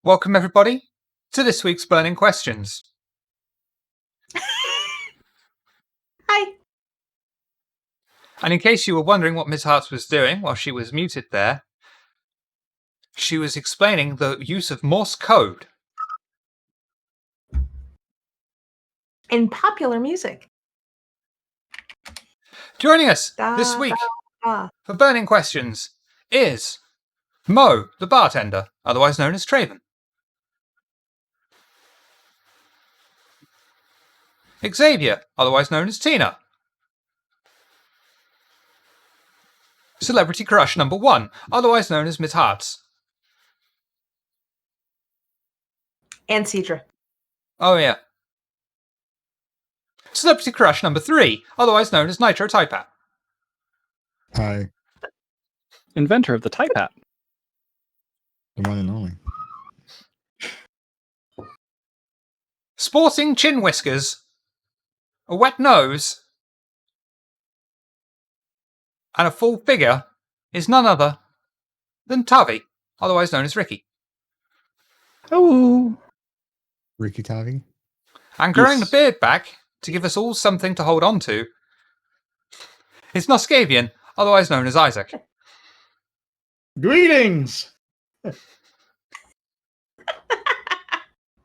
Welcome, everybody, to this week's Burning Questions. Hi. And in case you were wondering what Ms. Hartz was doing while she was muted there, she was explaining the use of Morse code. In popular music. Joining us this week for Burning Questions is Mo, the bartender, otherwise known as Traven. Xavier, otherwise known as Tina. Celebrity crush number 1, otherwise known as Ms. Hartz. And Cedra. Oh, yeah. Celebrity crush number 3, otherwise known as Nitro Typat. Hi. Inventor of the Type Hat. The one and only. Sporting chin whiskers, a wet nose, and a full figure is none other than Tavi, otherwise known as Ricky. Oh. Ricky Tavi. And growing Yes. the beard back to give us all something to hold on to is Noscavian, otherwise known as Isaac. Greetings!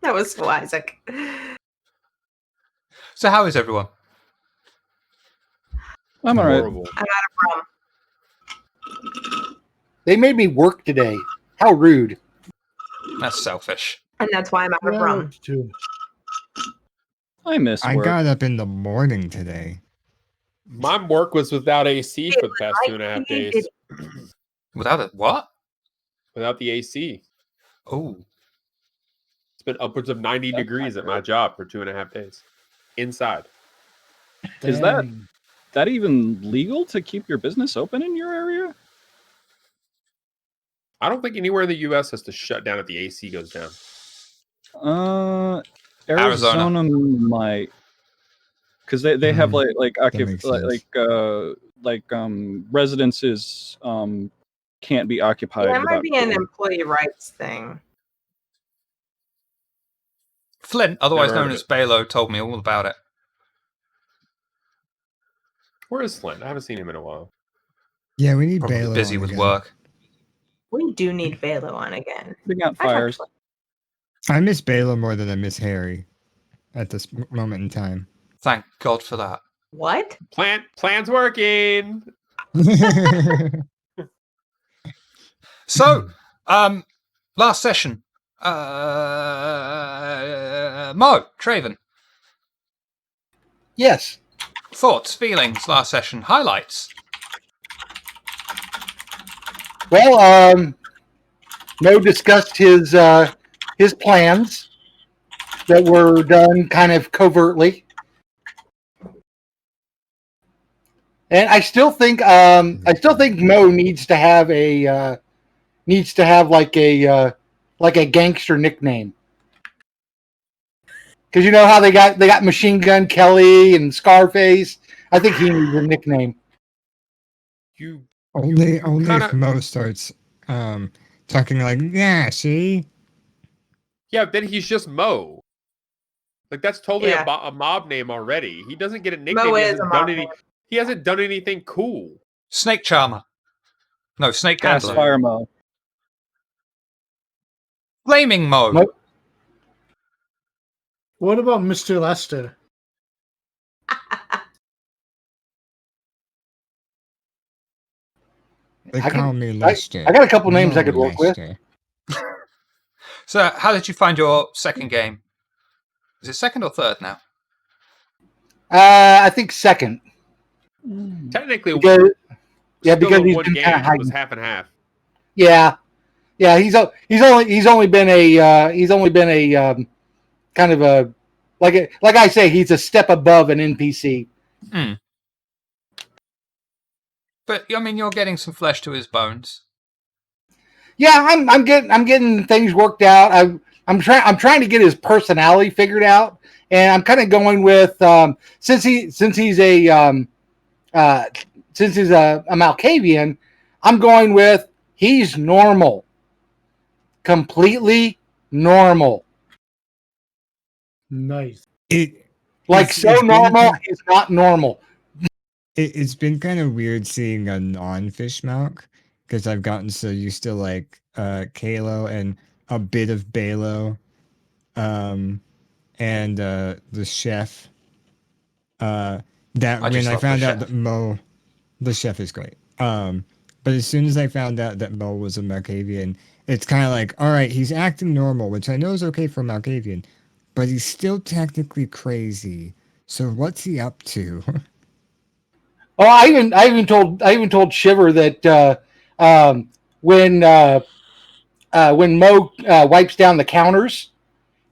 That was so Isaac. So how is everyone? I'm alright. Horrible. I'm out of rum. They made me work today. How rude. That's selfish. And that's why I'm out of rum. I miss I work. got up in the morning today. My work was without AC for the past 2.5 days. Without a what? Without the AC. Oh, It's been upwards of 90 degrees at my job for 2.5 days. Inside. Is that even legal to keep your business open in your area? I don't think anywhere in the US has to shut down if the AC goes down. Arizona might, because they have makes residences can't be occupied. Yeah, it might without be an cooling. employee rights thing. Flint, otherwise Never heard known of as it. Balo, told me all about it. Where is Flint? I haven't seen him in a while. Yeah, we need Probably Balo busy on with again. work. We do need Velo on again. They got I fires. talked I miss Balo more than I miss Harry at this moment in time. Thank God for that. What? Plan's working. So, last session. Mo, Traven, Yes. thoughts, feelings, last session, highlights. Well, Mo discussed his plans that were done kind of covertly. And I still think Mo needs to have like a gangster nickname. Because you know how they got Machine Gun Kelly and Scarface. I think he needs a nickname. You only Kinda- if Mo starts talking like, yeah, see? Yeah, then he's just Mo. Like that's totally Yeah. a mob name already. He doesn't get a nickname. Mo He is hasn't a done mob any- name. He hasn't done anything cool. Snake Charmer. No, Snake Gas Handler. fire mo. Flaming Mo. Mo- What about Mr. Lester? They I call can- me Lester. I got a couple names I could Mo work with. Lester. So, how did you find your second game? Is it second or third now? I think second. Technically, Because, yeah, still because a he's one been game kind of it was hiding. half and half. Yeah. He's only been a kind of a like I say, he's a step above an NPC. But, I mean, you're getting some flesh to his bones. Yeah, I'm getting things worked out. I'm trying to get his personality figured out, and I'm kind of going with since he's a Malkavian, I'm going with he's normal, completely normal. Nice. Like It's so been normal kind- is not normal. It's been kind of weird seeing a non-fish milk because I've gotten so used to like Kalo and a bit of Balo, and the chef. That I when just I love the found out chef. that Mo, the chef is great. But as soon as I found out that Mo was a Malkavian, it's kind of like, all right, he's acting normal, which I know is okay for Malkavian, but he's still technically crazy. So what's he up to? Oh, I even told Shiver that when Mo wipes down the counters,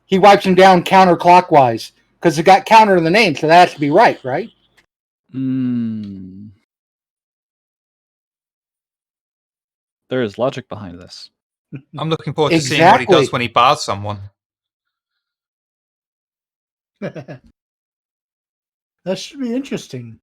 he wipes them down counterclockwise because it got counter in the name, so that has to be right, right? Hmm. There is logic behind this. I'm looking forward to seeing what he does Exactly. when he bars someone. That should be interesting.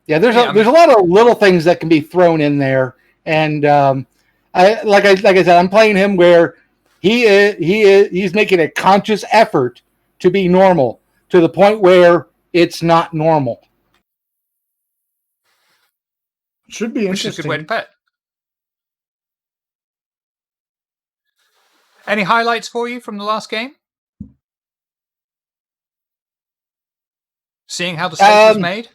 Yeah, there's Yeah, there's a lot of little things that can be thrown in there, and I said, I'm playing him where he's making a conscious effort to be normal to the point where it's not normal. Should be Which is a good way to interesting. put it. Any highlights for you from the last game? Seeing how the steak was made?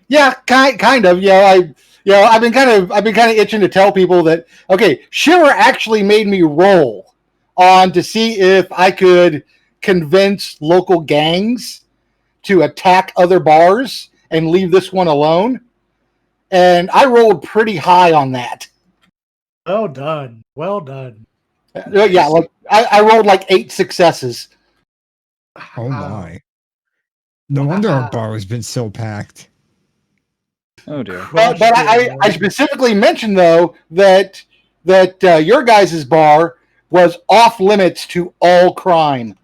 Yeah, kind of. I've been kind of itching to tell people that okay, Shiver actually made me roll on to see if I could convince local gangs to attack other bars and leave this one alone. And I rolled pretty high on that. Well done. Well done. Yeah, like I rolled like 8 successes. Oh Wow. my! No wonder our Wow. bar has been so packed. Oh dear. But Crushed I it, specifically mentioned though that your guys' bar was off limits to all crime.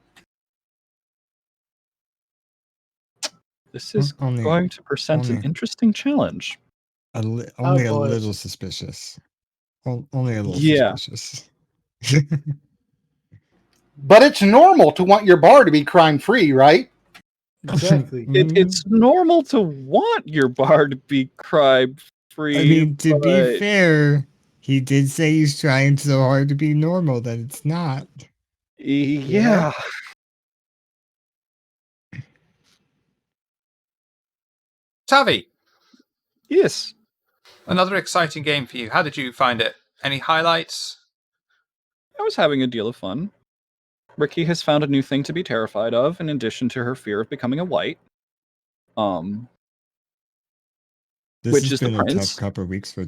This is Only- going to present an only- interesting challenge. Only a boys. little suspicious. Only a little Yeah. suspicious. But it's normal to want your bar to be crime free, right? Exactly. It's normal to want your bar to be crime free. I mean, to be but- fair, he did say he's trying so hard to be normal that it's not. Yeah. Tavi, Yes. another exciting game for you. How did you find it? Any highlights? I was having a deal of fun. Ricky has found a new thing to be terrified of, in addition to her fear of becoming a white. This Which has is the been a prince? tough couple of weeks for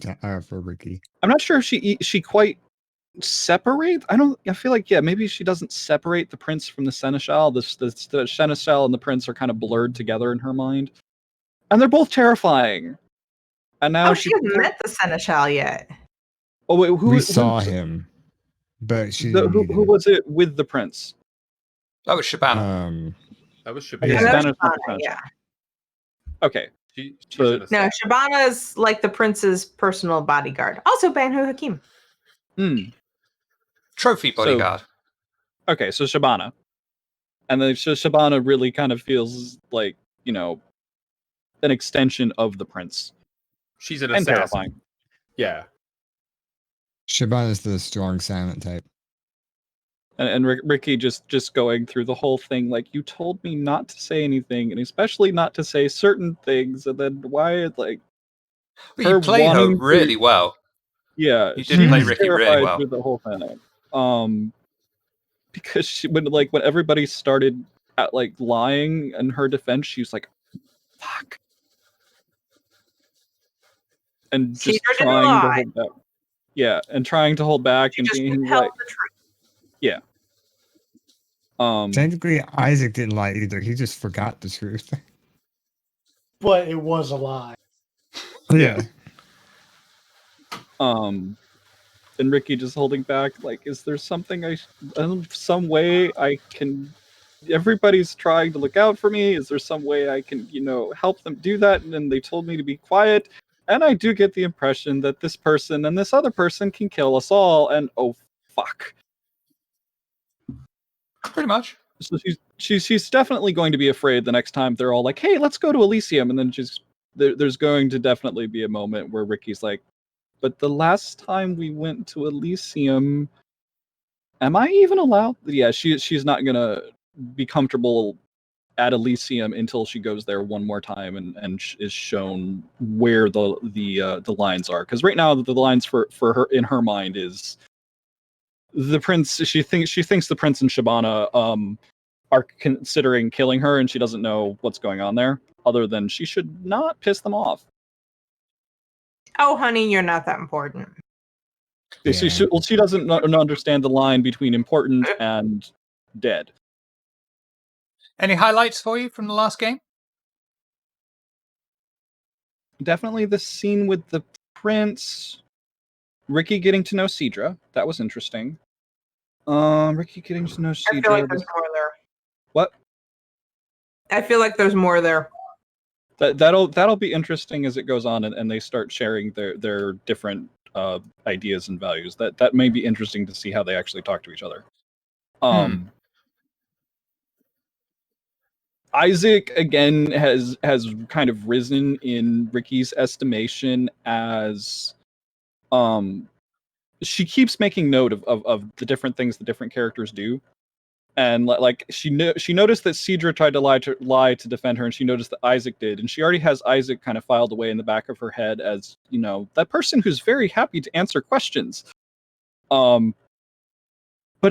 Ricky. I'm not sure if she quite separate. I feel like maybe she doesn't separate the prince from the seneschal. The seneschal and the prince are kind of blurred together in her mind, and they're both terrifying. And now She hasn't met the seneschal yet. Oh wait, We saw him, but she didn't meet who him. was it with the prince? That was Shabana. That was Yeah. Shabana. Yeah. I know Spanish, not Shabana, Spanish. yeah. Okay, She's So- an No, assassin. Shabana's like the prince's personal bodyguard. Also Banhu Hakim. Trophy bodyguard. Okay, so Shabana, and then Shabana really kind of feels like an extension of the prince, She's an and assassin. terrifying. Yeah. Shabana's the strong silent type. And Ricky just going through the whole thing like, you told me not to say anything, and especially not to say certain things, and then why But her you played her wanting to- really well. yeah, You she did play was Ricky really terrified well. through the whole thing. Because when everybody started at lying in her defense, she was like, "Fuck," and She just didn't trying to lie. hold back. Yeah, and trying to hold back She and just being withheld like, the truth. Technically, Isaac didn't lie either. He just forgot the truth. But it was a lie. Yeah. and Ricky just holding back, like, is there something some way I can? Everybody's trying to look out for me. Is there some way I can, help them do that? And then they told me to be quiet. And I do get the impression that this person and this other person can kill us all, and oh fuck. Pretty much. So she's definitely going to be afraid the next time they're all like, "Hey, let's go to Elysium," and then there's going to definitely be a moment where Ricky's like, "But the last time we went to Elysium, am I even allowed?" Yeah, she's not gonna be comfortable at Elysium until she goes there one more time and is shown where the lines are. Because right now the lines for her in her mind is the prince. She thinks the prince and Shabana are considering killing her, and she doesn't know what's going on there. Other than she should not piss them off. Oh, honey, you're not that important. Yeah. She doesn't understand the line between important and dead. Any highlights for you from the last game? Definitely the scene with the prince. Ricky getting to know Sidra. That was interesting. Ricky getting to know I feel Sidra. like there's more there. What? I feel like there's more there. That'll be interesting as it goes on and they start sharing their different ideas and values. That may be interesting to see how they actually talk to each other. Isaac again has kind of risen in Ricky's estimation as she keeps making note of the different things the different characters do. And like she noticed that Sidra tried to lie to defend her, and she noticed that Isaac did, and she already has Isaac kind of filed away in the back of her head as, you know, that person who's very happy to answer questions, but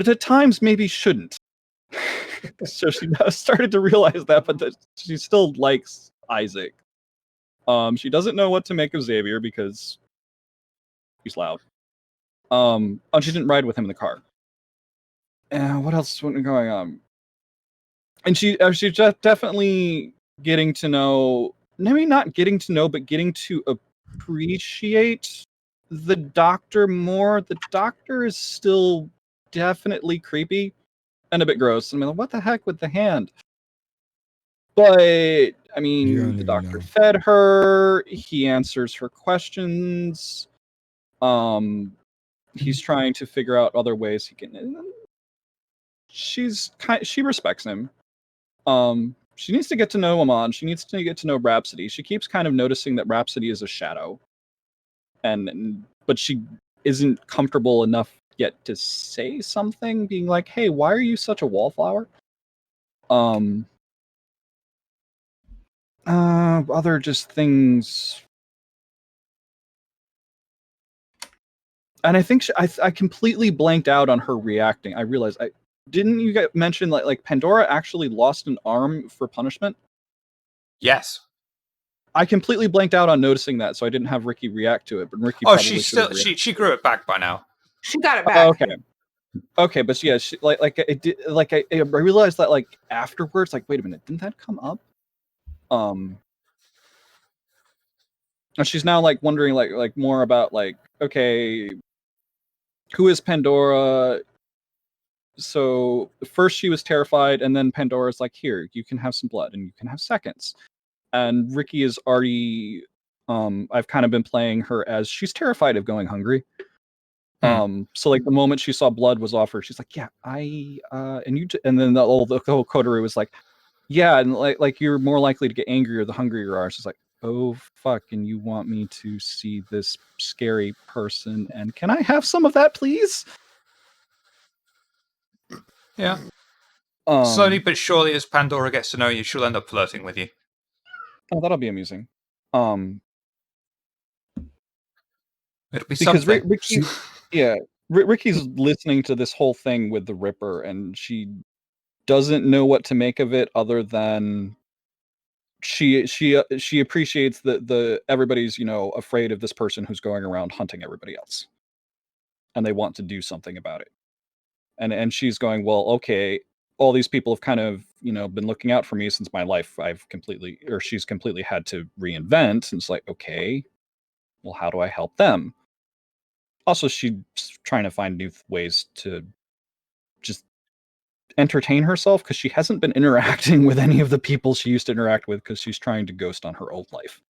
at times maybe shouldn't. So she started to realize that, but that she still likes Isaac. She doesn't know what to make of Xavier because he's loud. And she didn't ride with him in the car. What else was going on? And she's just definitely getting to know, maybe not getting to know, but getting to appreciate the Doctor more. The Doctor is still definitely creepy and a bit gross. I mean, what the heck with the hand? But I mean, the Doctor fed her. He answers her questions. He's trying to figure out other ways he can. She respects him. She needs to get to know Amon. She needs to get to know Rhapsody. She keeps kind of noticing that Rhapsody is a shadow, but she isn't comfortable enough yet to say something, being like, "Hey, why are you such a wallflower?" Other just things. And I think I completely blanked out on her reacting. I realized didn't you guys mention like Pandora actually lost an arm for punishment? Yes. I completely blanked out on noticing that, so I didn't have Ricky react to it. But Ricky, she grew it back by now. She got it back. Oh, okay, but yeah, I realized that like afterwards, like, wait a minute, didn't that come up? And she's now like wondering like more about like, okay, who is Pandora? So first she was terrified, and then Pandora's like, here, you can have some blood and you can have seconds. And Ricky is already I've kind of been playing her as she's terrified of going hungry. So like the moment she saw blood was offered, she's like, yeah, and then the whole coterie was like, yeah, and like you're more likely to get angrier the hungrier you are. She's like, oh fuck, and you want me to see this scary person, and can I have some of that, please? Yeah. Slowly but surely, as Pandora gets to know you, she'll end up flirting with you. Oh, that'll be amusing. It'll be because something. Ricky's listening to this whole thing with the Ripper, and she doesn't know what to make of it other than she appreciates the everybody's, you know, afraid of this person who's going around hunting everybody else, and they want to do something about it. And she's going, well, okay, all these people have kind of, you know, been looking out for me since my life she's completely had to reinvent. And it's like, okay, well, how do I help them? Also, she's trying to find new ways to just entertain herself, because she hasn't been interacting with any of the people she used to interact with, because she's trying to ghost on her old life.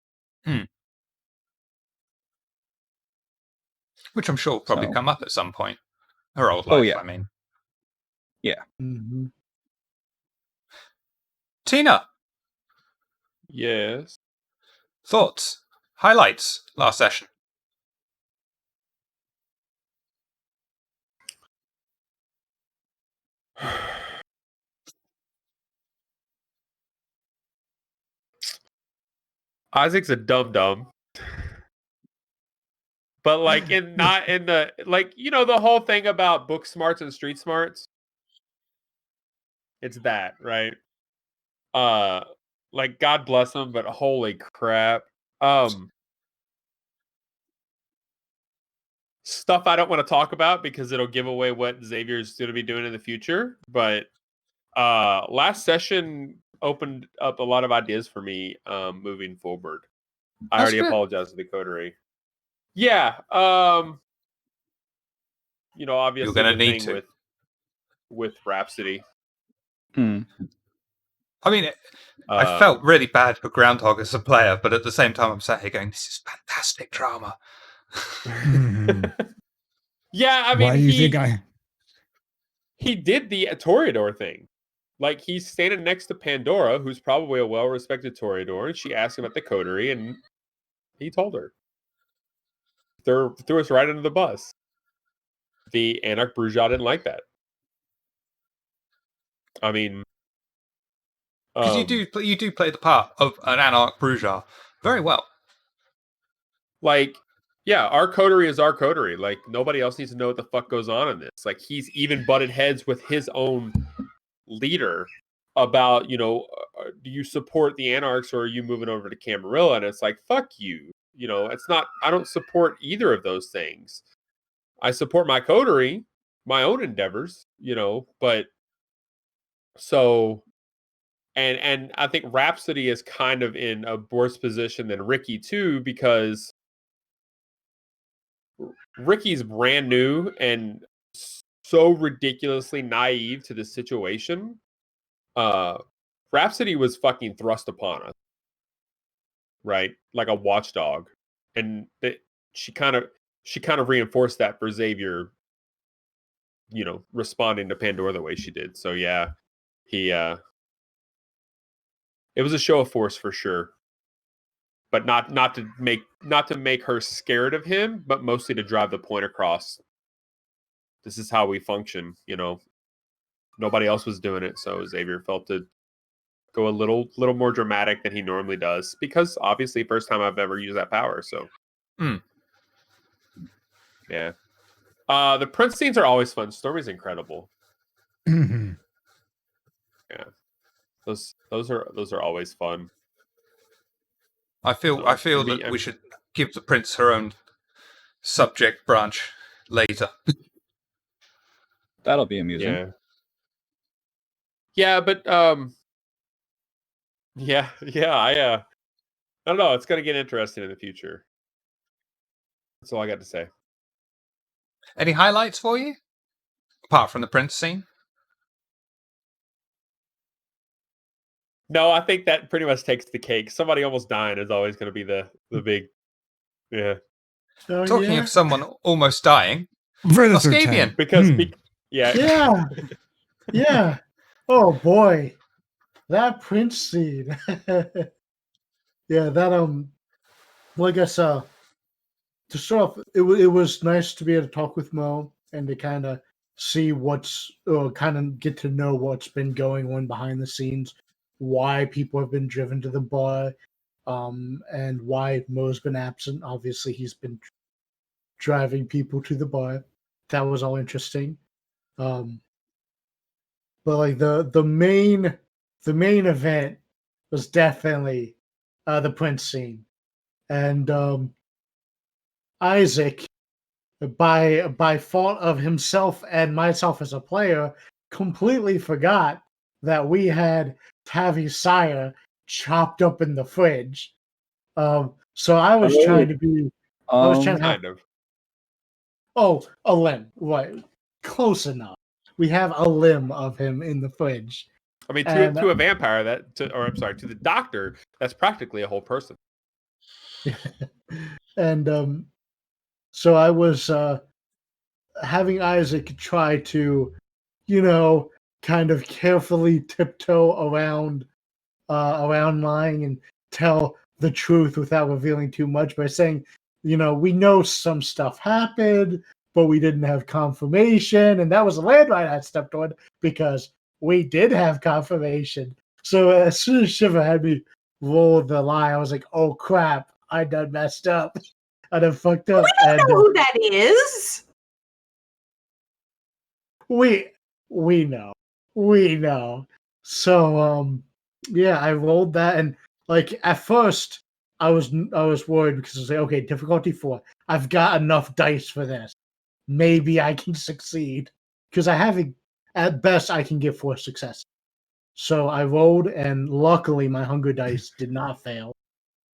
Which I'm sure will probably So- come up at some point. Her old Oh, life, yeah. I mean. Mhm. Tina, Yes. thoughts, highlights last session. Isaac's a dum dum. But like not in the like, you know, the whole thing about book smarts and street smarts. It's that, right? Like God bless him, but holy crap. Stuff I don't want to talk about because it'll give away what Xavier's going to be doing in the future. But last session opened up a lot of ideas for me moving forward. I That's already good. apologized to the coterie. Yeah. You know, obviously gonna the need thing to. with Rhapsody. Hmm. I mean, I felt really bad for Groundhog as a player, but at the same time, I'm sat here going, "This is fantastic drama." Yeah, I mean, Why do you think I? he did the Toreador thing. Like, he's standing next to Pandora, who's probably a well-respected Toreador, and she asked him at the coterie, and he told her. Threw us right under the bus. The Anarch Bruja didn't like that. I mean, Because you do play the part of an Anarch Bruja very well. like, yeah, our coterie is our coterie. Like, nobody else needs to know what the fuck goes on in this. Like, he's even butted heads with his own leader about, you know, do you support the Anarchs or are you moving over to Camarilla? And it's like, fuck you. You know, it's not, I don't support either of those things. I support my coterie, my own endeavors, you know, but so, and I think Rhapsody is kind of in a worse position than Ricky too, because Ricky's brand new and so ridiculously naive to the situation. Rhapsody was fucking thrust upon us, right? Like a watchdog, and she kind of reinforced that for Xavier, you know, responding to Pandora the way she did. So yeah, he it was a show of force for sure, but not to make her scared of him, but mostly to drive the point across. This is how we function, you know. Nobody else was doing it, so Xavier felt to go a little more dramatic than he normally does, because obviously first time I've ever used that power. So yeah. The Prince scenes are always fun. Stormy's incredible. Mhm. Yeah. Those are always fun. I feel maybe that we should give the Prince her own subject branch later. That'll be amusing. Yeah. Yeah, but yeah, I don't know, it's gonna get interesting in the future. That's all I got to say. Any highlights for you? Apart from the Prince scene? No, I think that pretty much takes the cake. Somebody almost dying is always gonna be the big yeah. Oh, Talking yeah. of someone almost dying, Predator Oscavian. tank. Because Hmm. yeah. Yeah. Yeah. Oh boy. That Prince scene. Yeah, that well, I guess to start off, it was nice to be able to talk with Mo and to kind of see what's kind of get to know what's been going on behind the scenes, why people have been driven to the bar, and why Mo's been absent. Obviously, he's been driving people to the bar. That was all interesting. But like the main event was definitely the Prince scene, and Isaac, by fault of himself and myself as a player, completely forgot that we had Tavi's sire chopped up in the fridge. So I was trying to be. I was trying to have. Kind of. Oh, a limb. Right. Close enough. We have a limb of him in the fridge. I mean, And- to a vampire to the doctor, that's practically a whole person. And So I was having Isaac try to, kind of carefully tiptoe around lying and tell the truth without revealing too much by saying, we know some stuff happened, but we didn't have confirmation, and that was a landmine I stepped on because we did have confirmation. So as soon as Shiva had me roll the lie, I was like, "Oh crap! I done messed up. I done fucked up." We don't know who that is. We know. So yeah, I rolled that, and like at first I was worried because I was like, okay, difficulty 4. I've got enough dice for this. Maybe I can succeed because at best I can get 4 successes. So I rolled, and luckily my hunger dice did not fail.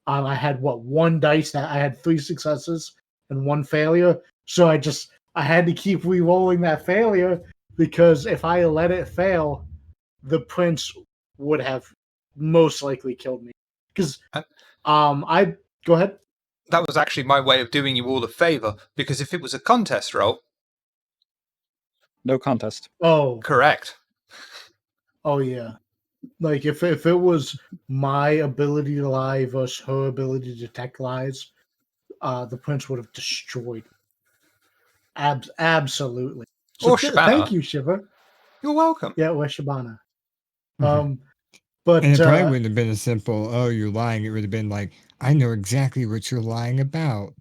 I had 1 dice that I had 3 successes and 1 failure. So I had to keep re-rolling that failure because if I let it fail, the prince would have most likely killed me. Because I go ahead. That was actually my way of doing you all a favor, because if it was a contest roll, No contest. Oh, correct. oh yeah. Like if it was my ability to lie versus her ability to detect lies, the prince would have destroyed. Absolutely. So Or Shabana. thank you, Shiva. You're welcome. Yeah, or Shabana. Mhm. But And it probably wouldn't have been a simple, "Oh, you're lying." It would have been like, "I know exactly what you're lying about."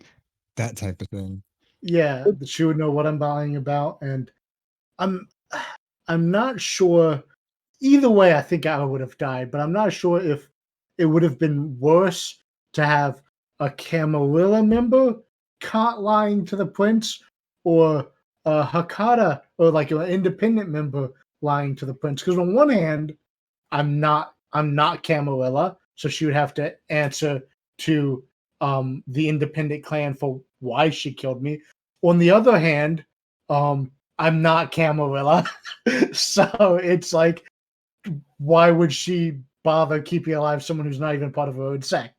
That type of thing. yeah, she would know what I'm lying about, and I'm not sure. Either way, I think I would have died, but I'm not sure if it would have been worse to have a Camarilla member caught lying to the prince, or a Hakata, or like an independent member lying to the prince. Because on one hand, I'm not Camarilla, so she would have to answer to the independent clan for why she killed me. On the other hand, I'm not Camarilla, so it's like, why would she bother keeping alive someone who's not even part of her own sect?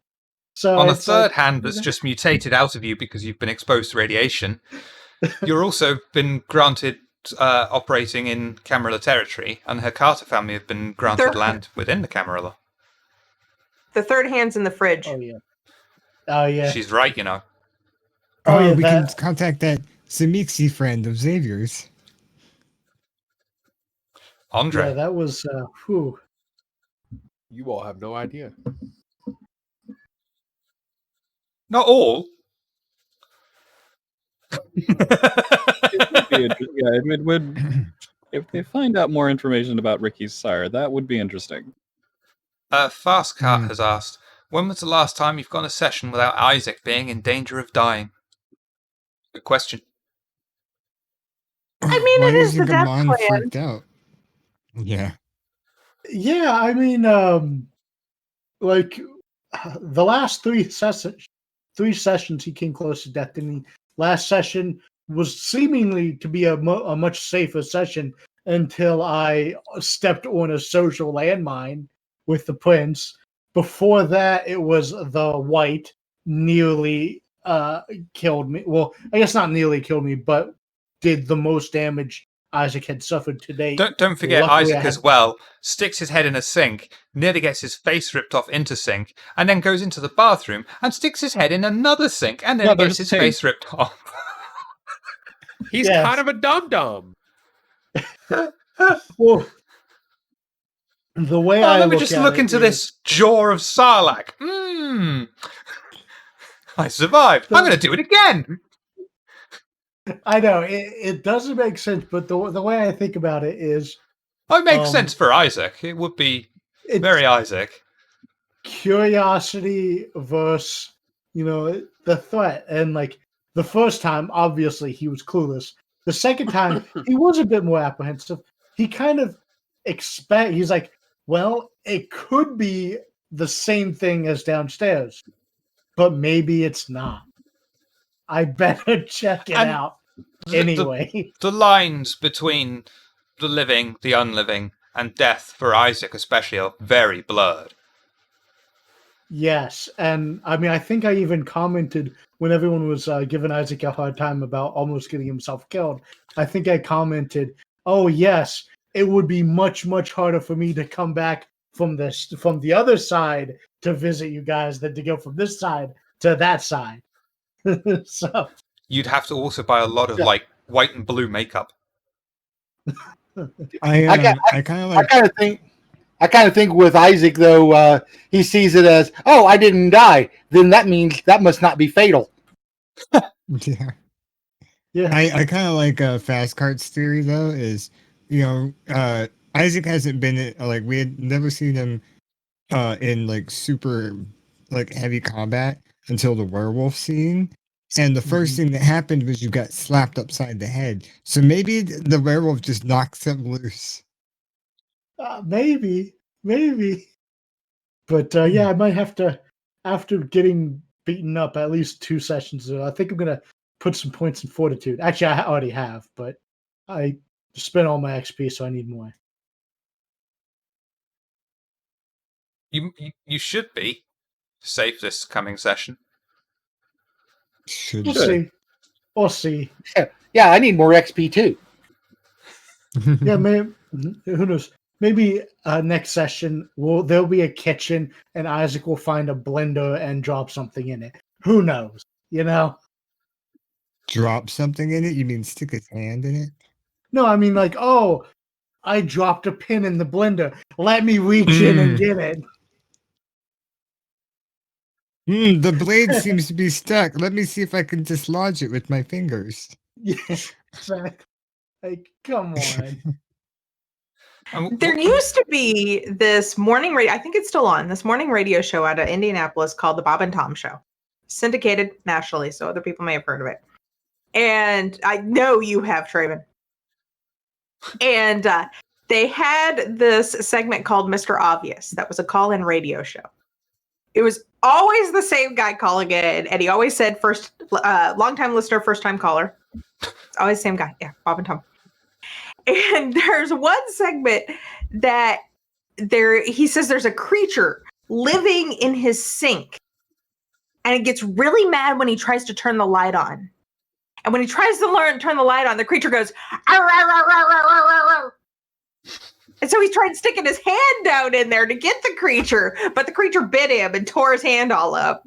So On a it's like, third hand that's just mutated out of you because you've been exposed to radiation, you're also been granted operating in Camarilla territory, and her Carter family have been granted Third- land within the Camarilla. The third hand's in the fridge. oh yeah. She's right, you know. Oh, yeah, We can that- contact that Samixi friend of Xavier's. Andre. Yeah, that was whew. You all have no idea. Not all. It would. If they find out more information about Ricky's sire, that would be interesting. Fastcart has asked, when was the last time you've gone a session without Isaac being in danger of dying? Good question. I mean, Why it is was the death Gaman plan. freaked out? Yeah. Yeah, I mean, like the last 3 sessions he came close to death, and the last session was seemingly to be a much safer session until I stepped on a social landmine with the prince. Before that, it was the white nearly killed me. Well, I guess not nearly killed me, but did the most damage Isaac had suffered to date. Don't forget Luckily, I Isaac had- as well. Sticks his head in a sink, nearly gets his face ripped off into sink, and then goes into the bathroom and sticks his head in another sink, and then Yeah, gets there's his sink. face ripped off. He's Yes. kind of a dum dum. Well, the way Oh, I let me look just at look it into is- this jaw of Sarlacc. I survived. I'm going to do it again. I know it doesn't make sense, but the way I think about it is It makes sense for Isaac. It would be it's very Isaac. curiosity versus the threat. And like the first time, obviously he was clueless. The second time, he was a bit more apprehensive. He kind of he's like, well, it could be the same thing as downstairs, but maybe it's not. I better check it And out the- anyway. The lines between the living, the unliving, and death for Isaac especially are very blurred. Yes, and I mean, I think I even commented when everyone was giving Isaac a hard time about almost getting himself killed, I think I commented, "Oh yes, it would be much harder for me to come back from the other side to visit you guys than to go from this side to that side." So You'd have to also buy a lot of Yeah. like white and blue makeup. I kind of I like. kind of think with Isaac though, he sees it as, oh, I didn't die. Then that means that must not be fatal. Yeah. yeah, I kind of like Fast Cart's theory though. Is Isaac hasn't been like we had never seen him in like super like heavy combat until the werewolf scene. And the first thing that happened was you got slapped upside the head. So maybe the werewolf just knocks him loose. maybe. But yeah, I might have to, after getting beaten up at least 2 sessions. I think I'm gonna put some points in fortitude. Actually, I already have, but I spent all my XP, so I need more. You should be safe this coming session. Should We'll Good. see. We'll see. Yeah, I need more XP too. Yeah, maybe. Who knows? Maybe next session there'll be a kitchen, and Isaac will find a blender and drop something in it. Who knows? You know? drop something in it. You mean stick his hand in it? No, I mean like, oh, I dropped a pin in the blender. Let me reach in and get it. The blade seems to be stuck. Let me see if I can dislodge it with my fingers. Yeah, exactly. Like, come on. There used to be this morning radio, I think it's still on, this morning radio show out of Indianapolis called The Bob and Tom Show. Syndicated nationally, so other people may have heard of it. And I know you have, Traven. And they had this segment called Mr. Obvious. That was a call-in radio show. It was always the same guy calling in, and he always said long-time listener, first-time caller. It's always the same guy. Yeah, Bob and Tom. And there's one segment that he says there's a creature living in his sink. And it gets really mad when he tries to turn the light on. And when he tries to turn the light on, the creature goes, "Arr, arr, arr, arr, arr, arr, arr." And so he tried sticking his hand down in there to get the creature, but the creature bit him and tore his hand all up.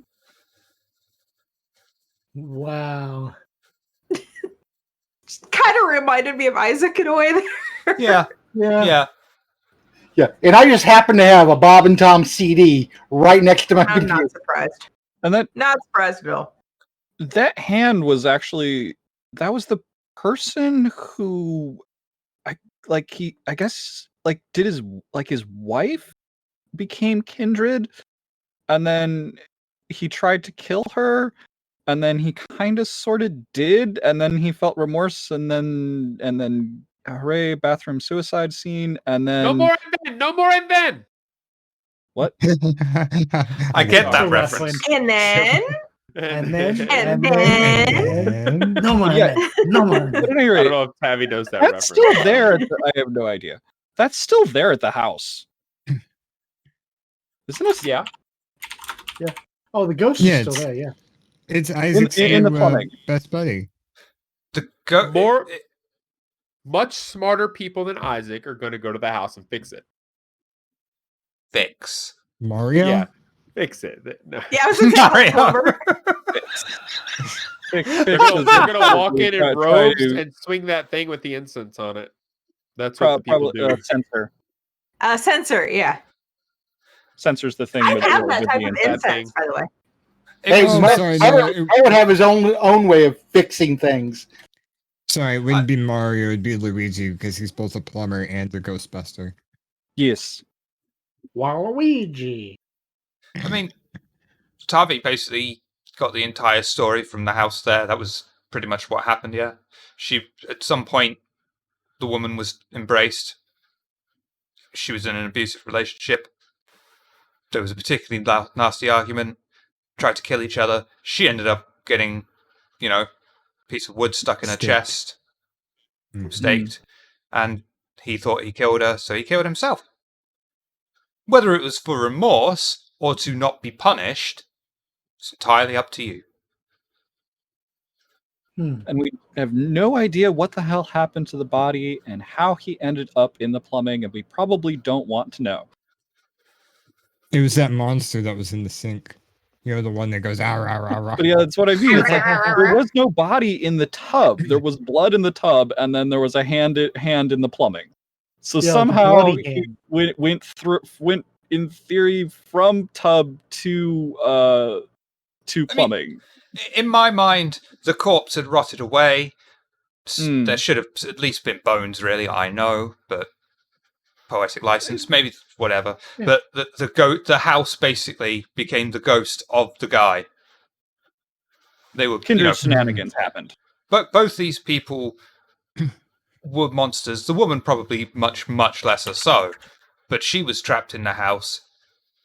Wow. Kind of reminded me of Isaac in a way there. Yeah, Yeah. Yeah, and I just happen to have a Bob and Tom CD right next to my I'm computer. not surprised. And Not surprised at all. that hand was actually that was the person who I guess did his wife became kindred, and then he tried to kill her, and then he kind of sort of did, and then he felt remorse, and then hooray, bathroom suicide scene, and then No more and then. No more and then. what? I get that Sorry. reference. And then, And then, And then- And no more. Yeah. No more. At any I rate, don't know if Tavi knows that that's reference. still there. I have no idea. That's still there at the house, isn't it? Yeah. Oh, the ghost Yeah, is still it's- there. Yeah. it's Isaac's in the new, plumbing. best buddy. More- Much smarter people than Isaac are going to go to the house and fix it. Fix. Mario? Yeah. Fix it. No. yeah, I was going to say Mario. plumber. They're gonna walk in Try robes to- and swing that thing with the incense on it. That's what the people Probably do. sensor. Sensor, yeah. Sensor's the thing. I with have the- that with type the of inside. incense, by the way. Hey, Oh, my- sorry, I no, would, I would have his own way of fixing things. Sorry, it wouldn't be Mario, it'd be Luigi because he's both a plumber and a Ghostbuster. Yes. Waluigi. I mean, Tavi basically got the entire story from the house there. That was pretty much what happened, yeah. At some point, the woman was embraced. She was in an abusive relationship. There was a particularly nasty argument. Tried to kill each other. She ended up getting, a piece of wood stuck in her Staked. chest, staked. And he thought he killed her, so he killed himself. Whether it was for remorse or to not be punished, it's entirely up to you. and we have no idea what the hell happened to the body and how he ended up in the plumbing, and we probably don't want to know. It was that monster that was in the sink. You know, the one that goes, ah, rah, rah, rah. But yeah, that's what I mean. It's like there was no body in the tub. There was blood in the tub, and then there was a hand in the plumbing. So Yeah, somehow bloody he hand. went in theory from tub to plumbing. In my mind, the corpse had rotted away. Hmm. There should have at least been bones, really. I know, but poetic license, maybe whatever. Yeah. But the house basically became the ghost of the guy. They were Kindred shenanigans happened. But both these people were monsters. The woman probably much lesser so, but she was trapped in the house.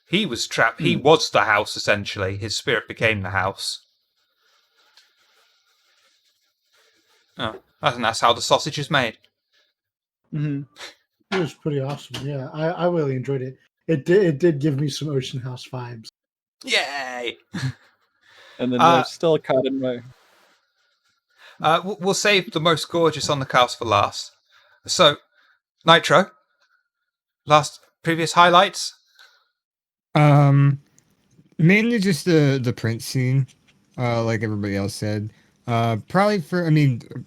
He was trapped. He was the house essentially. His spirit became the house. Oh, I think that's how the sausage is made. Mm-hmm. It was pretty awesome. Yeah, I really enjoyed it. It did give me some Ocean House vibes. Yay! And then there's still a cut in my. We'll save the most gorgeous on the cast for last. So, Nitro, previous highlights. Mainly just the Prince scene, like everybody else said. Probably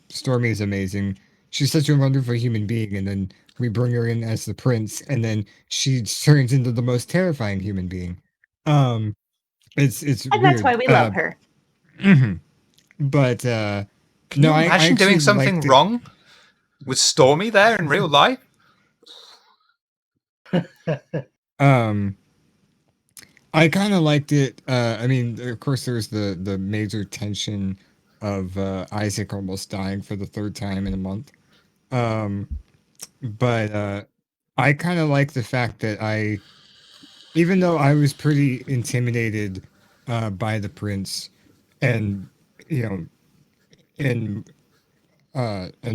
Stormy is amazing. She's such a wonderful human being, and then we bring her in as the Prince, and then she turns into the most terrifying human being. It's And that's why we love her. Mm-hmm. But Can you imagine doing something wrong with Stormy there in real life? I kind of liked it. Of course, there's the major tension of Isaac almost dying for the third time in a month. But I kind of like the fact that even though I was pretty intimidated by the Prince, and and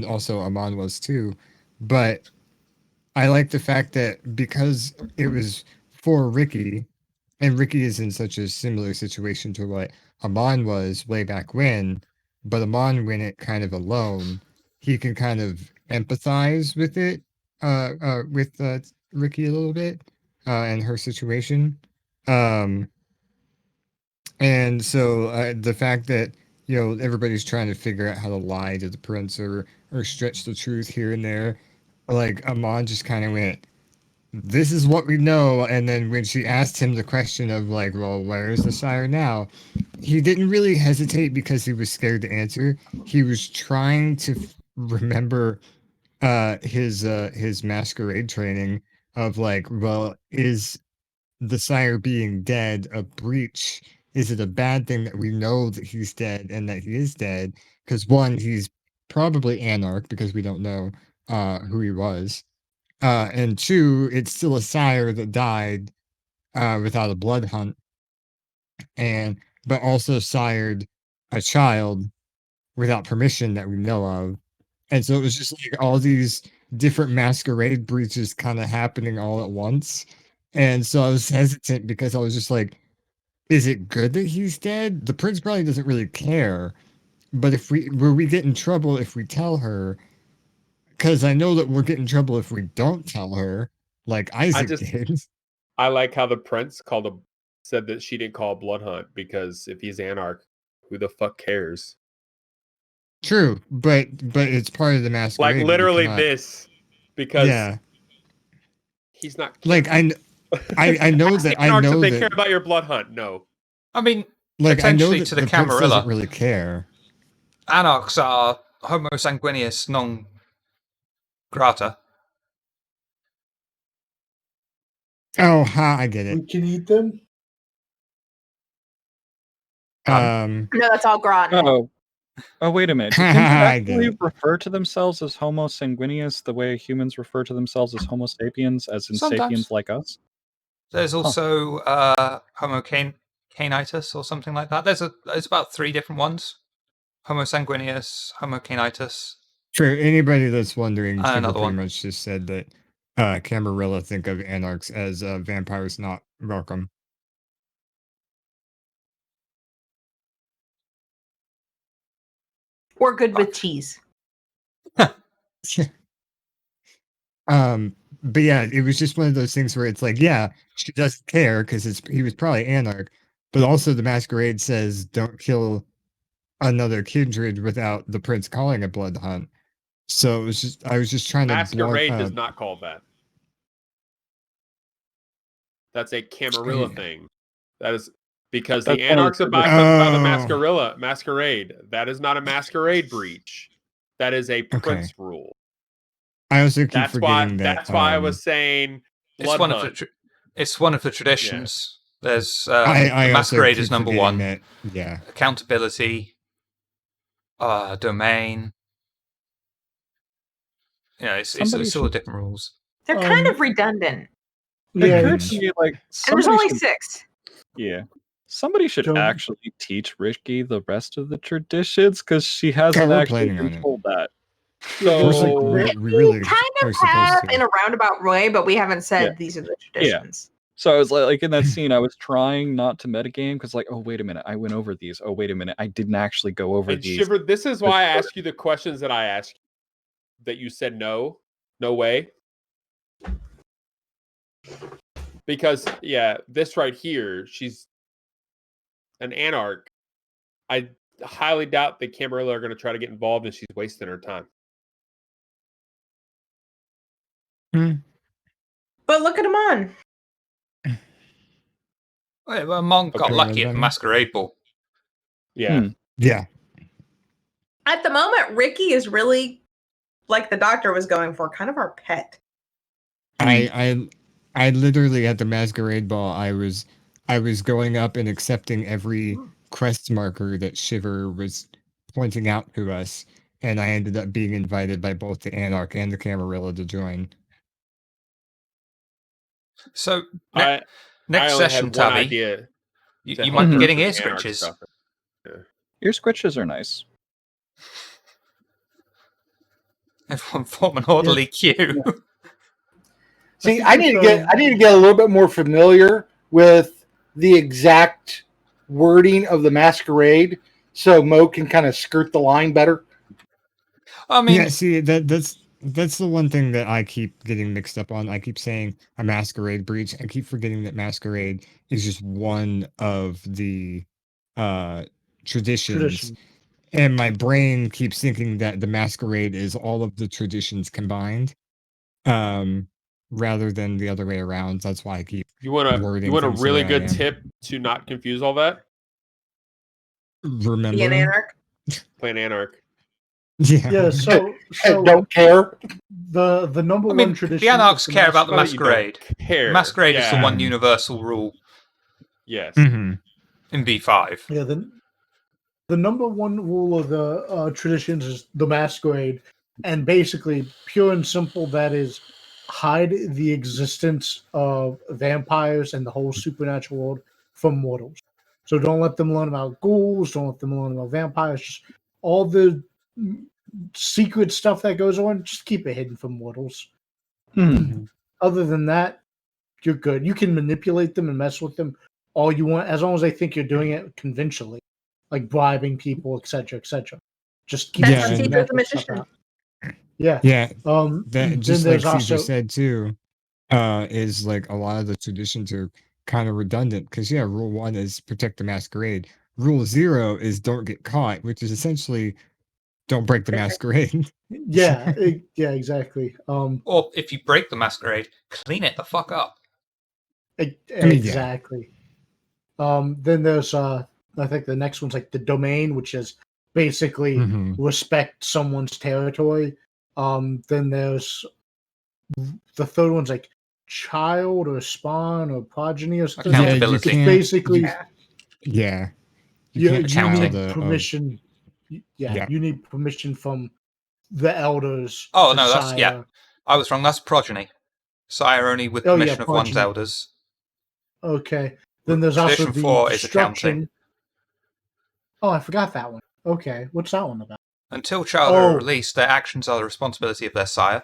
also Amon was too, but I like the fact that because it was for Ricky. And Ricky is in such a similar situation to what Amon was way back when, but Amon went it kind of alone. He can kind of empathize with it, with Ricky a little bit, and her situation. And so the fact that everybody's trying to figure out how to lie to the prince or stretch the truth here and there, like Amon just kind of went, this is what we know. And then when she asked him the question of like, well, where is the sire now? He didn't really hesitate because he was scared to answer. He was trying to remember his masquerade training of like, well, is the sire being dead a breach? Is it a bad thing that we know that he's dead and that he is dead? Because one, he's probably Anarch because we don't know who he was. And two, it's still a sire that died without a blood hunt, but also sired a child without permission that we know of. And so it was just like all these different masquerade breaches kind of happening all at once. And so I was hesitant because I was just like, is it good that he's dead? The prince probably doesn't really care. But will we get in trouble if we tell her? Because I know that we'll get in trouble if we don't tell her, like Isaac did. I like how the prince said that she didn't call a blood hunt because if he's Anarch, who the fuck cares? True, but it's part of the masquerade. Like literally because he's not. Like I know that I know they that care about your blood hunt. No, I mean, like I know that to the Prince Camarilla doesn't really care. Anarchs are homo sanguineus non grata. Oh, I get it. We can eat them. No, that's all Grat. Oh, wait a minute. Did humans actually refer to themselves as Homo sanguineus the way humans refer to themselves as Homo sapiens, as in Sometimes. sapiens like us? There's also Homo canitus or something like that. There's about 3 different ones. Homo sanguineus, Homo canitus. True. Anybody that's wondering, Trevor pretty one. much just said that Camarilla think of Anarchs as vampires not welcome. Or good with cheese. But yeah, it was just one of those things where it's like, yeah, she doesn't care because he was probably Anarch, but also the Masquerade says don't kill another kindred without the prince calling a blood hunt. So it was just I was just trying to Masquerade does not call that. That's a Camarilla thing. That is because the Anarch's about the Masquerade. That is not a Masquerade breach. That is a Prince rule. I also keep forgetting that. That's why I was saying blood hunt. It's one of the traditions. Yeah. There's I Masquerade is number one. That, yeah. Accountability, domain. Yeah, it's all different rules. They're kind of redundant. Yeah, like there's only 6. Yeah. Somebody should actually teach Ricky the rest of the traditions because she hasn't actually been told that. So we really kind of have in a roundabout way, but we haven't said these are the traditions. Yeah. So I was like in that scene, I was trying not to metagame because like, oh wait a minute, I went over these. Oh wait a minute, I didn't actually go over these. Shiver, this is why I asked you the questions that I asked you, that you said no way. Because this right here, she's an Anarch. I highly doubt that Camarilla are going to try to get involved, and she's wasting her time. But look at Amon. Well, Amon got lucky at the Masquerade Ball. Yeah. Yeah. At the moment, Ricky is really, like the doctor was going for, kind of our pet. I literally at the Masquerade Ball, I was going up and accepting every quest marker that Shiver was pointing out to us, and I ended up being invited by both the Anarch and the Camarilla to join. So next session, Tabby, you might be getting ear scritches. Ear scritches are nice. Everyone form an orderly queue. See, I need to get a little bit more familiar with the exact wording of the Masquerade, so Mo can kind of skirt the line better. I mean, yeah. See, that's the one thing that I keep getting mixed up on. I keep saying a Masquerade breach. I keep forgetting that Masquerade is just one of the traditions. And my brain keeps thinking that the Masquerade is all of the traditions combined, rather than the other way around. That's why I keep. You want a really good tip to not confuse all that? Remember, Play an Anarch. Yeah. So don't care. The number one tradition. The Anarchs care about the Masquerade. Masquerade is the one universal rule. Yes. Mm-hmm. In V5. Yeah. The number one rule of the traditions is the Masquerade, and basically, pure and simple, that is hide the existence of vampires and the whole supernatural world from mortals. So don't let them learn about ghouls. Don't let them learn about vampires. Just all the secret stuff that goes on, just keep it hidden from mortals. Other than that, you're good. You can manipulate them and mess with them all you want, as long as they think you're doing it conventionally, like bribing people, etc., etc. Just keep the magician. Yeah. That just like Caesar said too, is like a lot of the traditions are kind of redundant because rule 1 is protect the Masquerade. Rule 0 is don't get caught, which is essentially don't break the Masquerade. Yeah, exactly. Or if you break the Masquerade, clean it the fuck up. Exactly. Then there's I think the next one's like the domain, which is basically respect someone's territory. Then there's the third one's like child or spawn or progeny or something. Accountability. Basically, you need permission. You need permission from the elders. Oh no, that's I was wrong. That's progeny. Sire only with permission of one's elders. Okay. Then there's also the 4 is accounting. Oh, I forgot that one. Okay, what's that one about? Until child are released, their actions are the responsibility of their sire.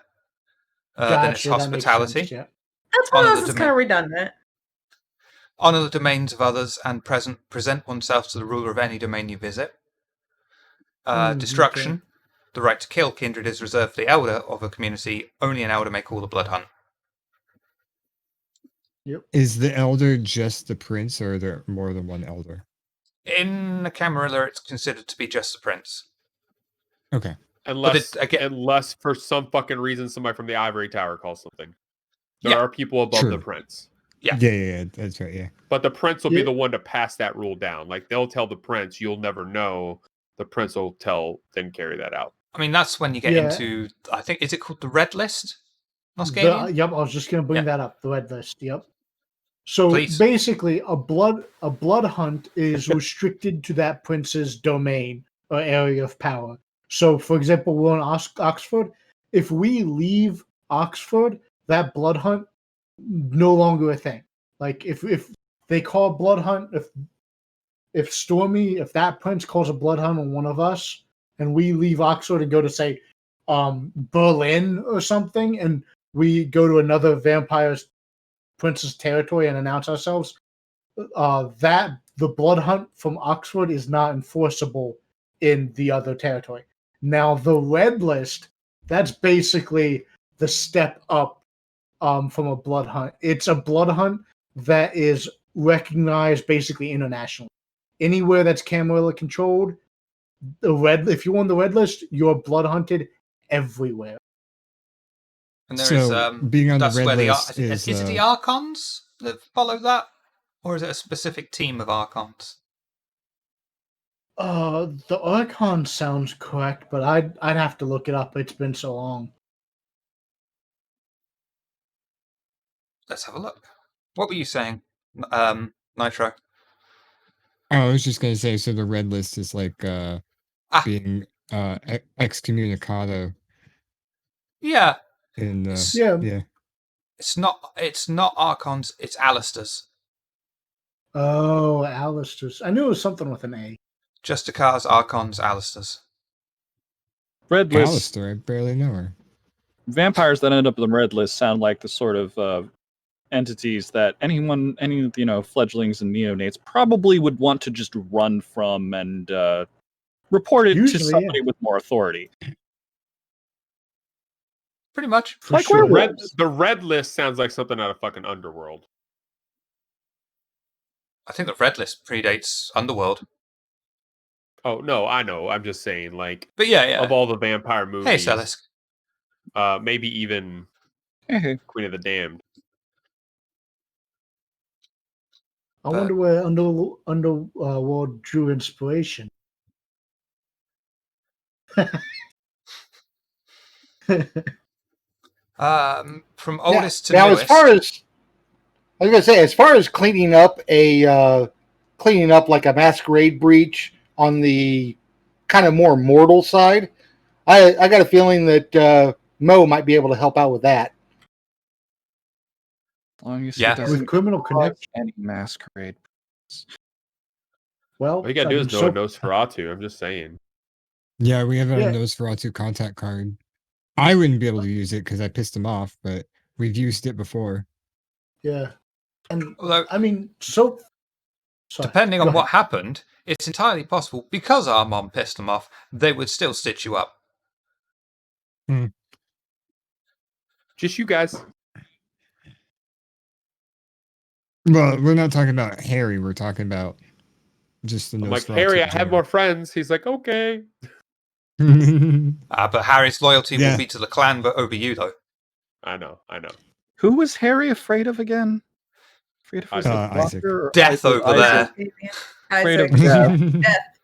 Then it's hospitality. That's one of those that's kind of redundant. Honor the domains of others and present oneself to the ruler of any domain you visit. Okay. Destruction. The right to kill kindred is reserved for the elder of a community. Only an elder may call the blood hunt. Is the elder just the prince, or are there more than one elder? In the Camarilla, it's considered to be just the prince. Okay. Unless, again- unless for some fucking reason somebody from the Ivory Tower calls something. There Yeah. are people above the True. prince. Yeah. That's right. Yeah. But the prince will be Yeah. the one to pass that rule down. Like they'll tell the prince, you'll never know. The prince will then carry that out. I mean, that's when you get Yeah. into, I think, is it called the Red List? Noscalian? Yep, I was just gonna bring Yeah. that up. The red list. Yep. So Please. basically, a blood hunt is restricted to that prince's domain or area of power. So, for example, we're in Oxford. If we leave Oxford, that blood hunt no longer a thing. Like if they call a blood hunt, if that prince calls a blood hunt on one of us, and we leave Oxford and go to say Berlin or something, and we go to another vampire's prince's territory and announce ourselves, that the blood hunt from Oxford is not enforceable in the other territory. Now the red list, that's basically the step up from a blood hunt. It's a blood hunt that is recognized basically internationally. Anywhere that's Camarilla controlled, if you're on the red list, you're blood hunted everywhere. And there So, is, being on the that's red where list is it the Archons that follow that? Or is it a specific team of Archons? The Archon sounds correct, but I'd have to look it up. It's been so long. Let's have a look. What were you saying, Nitro? I was just gonna say, so the red list is like being excommunicado Yeah. in Yeah. It's not Archons, it's Alistairs. Oh, Alistair's. I knew it was something with an A. Justicars, Archons, Alistairs. Red list Alistair. I barely know her. vampires that end up in the red list sound like the sort of entities that any fledglings and neonates probably would want to just run from and report it Usually, to somebody with more authority. Pretty much. For Like sure. The red list sounds like something out of fucking Underworld. I think the Red List predates Underworld. Oh no, I know. I'm just saying, like, But yeah. of all the vampire Hey, movies, Celisk. maybe even Hey, Queen of the Damned. I wonder where Underworld drew inspiration. From oldest to now, newest. as far as I was gonna say, as far as cleaning up like a masquerade breach on the kind of more mortal side, I got a feeling that Mo might be able to help out with that. as long as Yeah. he doesn't With criminal cause connection. any masquerade. Well, All you gotta do is know a Nosferatu. I'm just saying. Yeah, we have a Yeah. Nosferatu contact card. I wouldn't be able to use it because I pissed him off, but we've used it before. Yeah. And Although, I mean, sorry, depending go on ahead. what happened, it's entirely possible, because our mom pissed them off, they would still stitch you up. Just you guys. Well, we're not talking about Harry. We're talking about just the I'm like, Nosferatu Harry, I in have more friends. He's like, okay. general. But Harry's loyalty Yeah. will be to the clan, but over you, though. I know. Who was Harry afraid of again? Afraid of his Isaac. locker or Death over Isaac? there. Afraid of Isaac. death.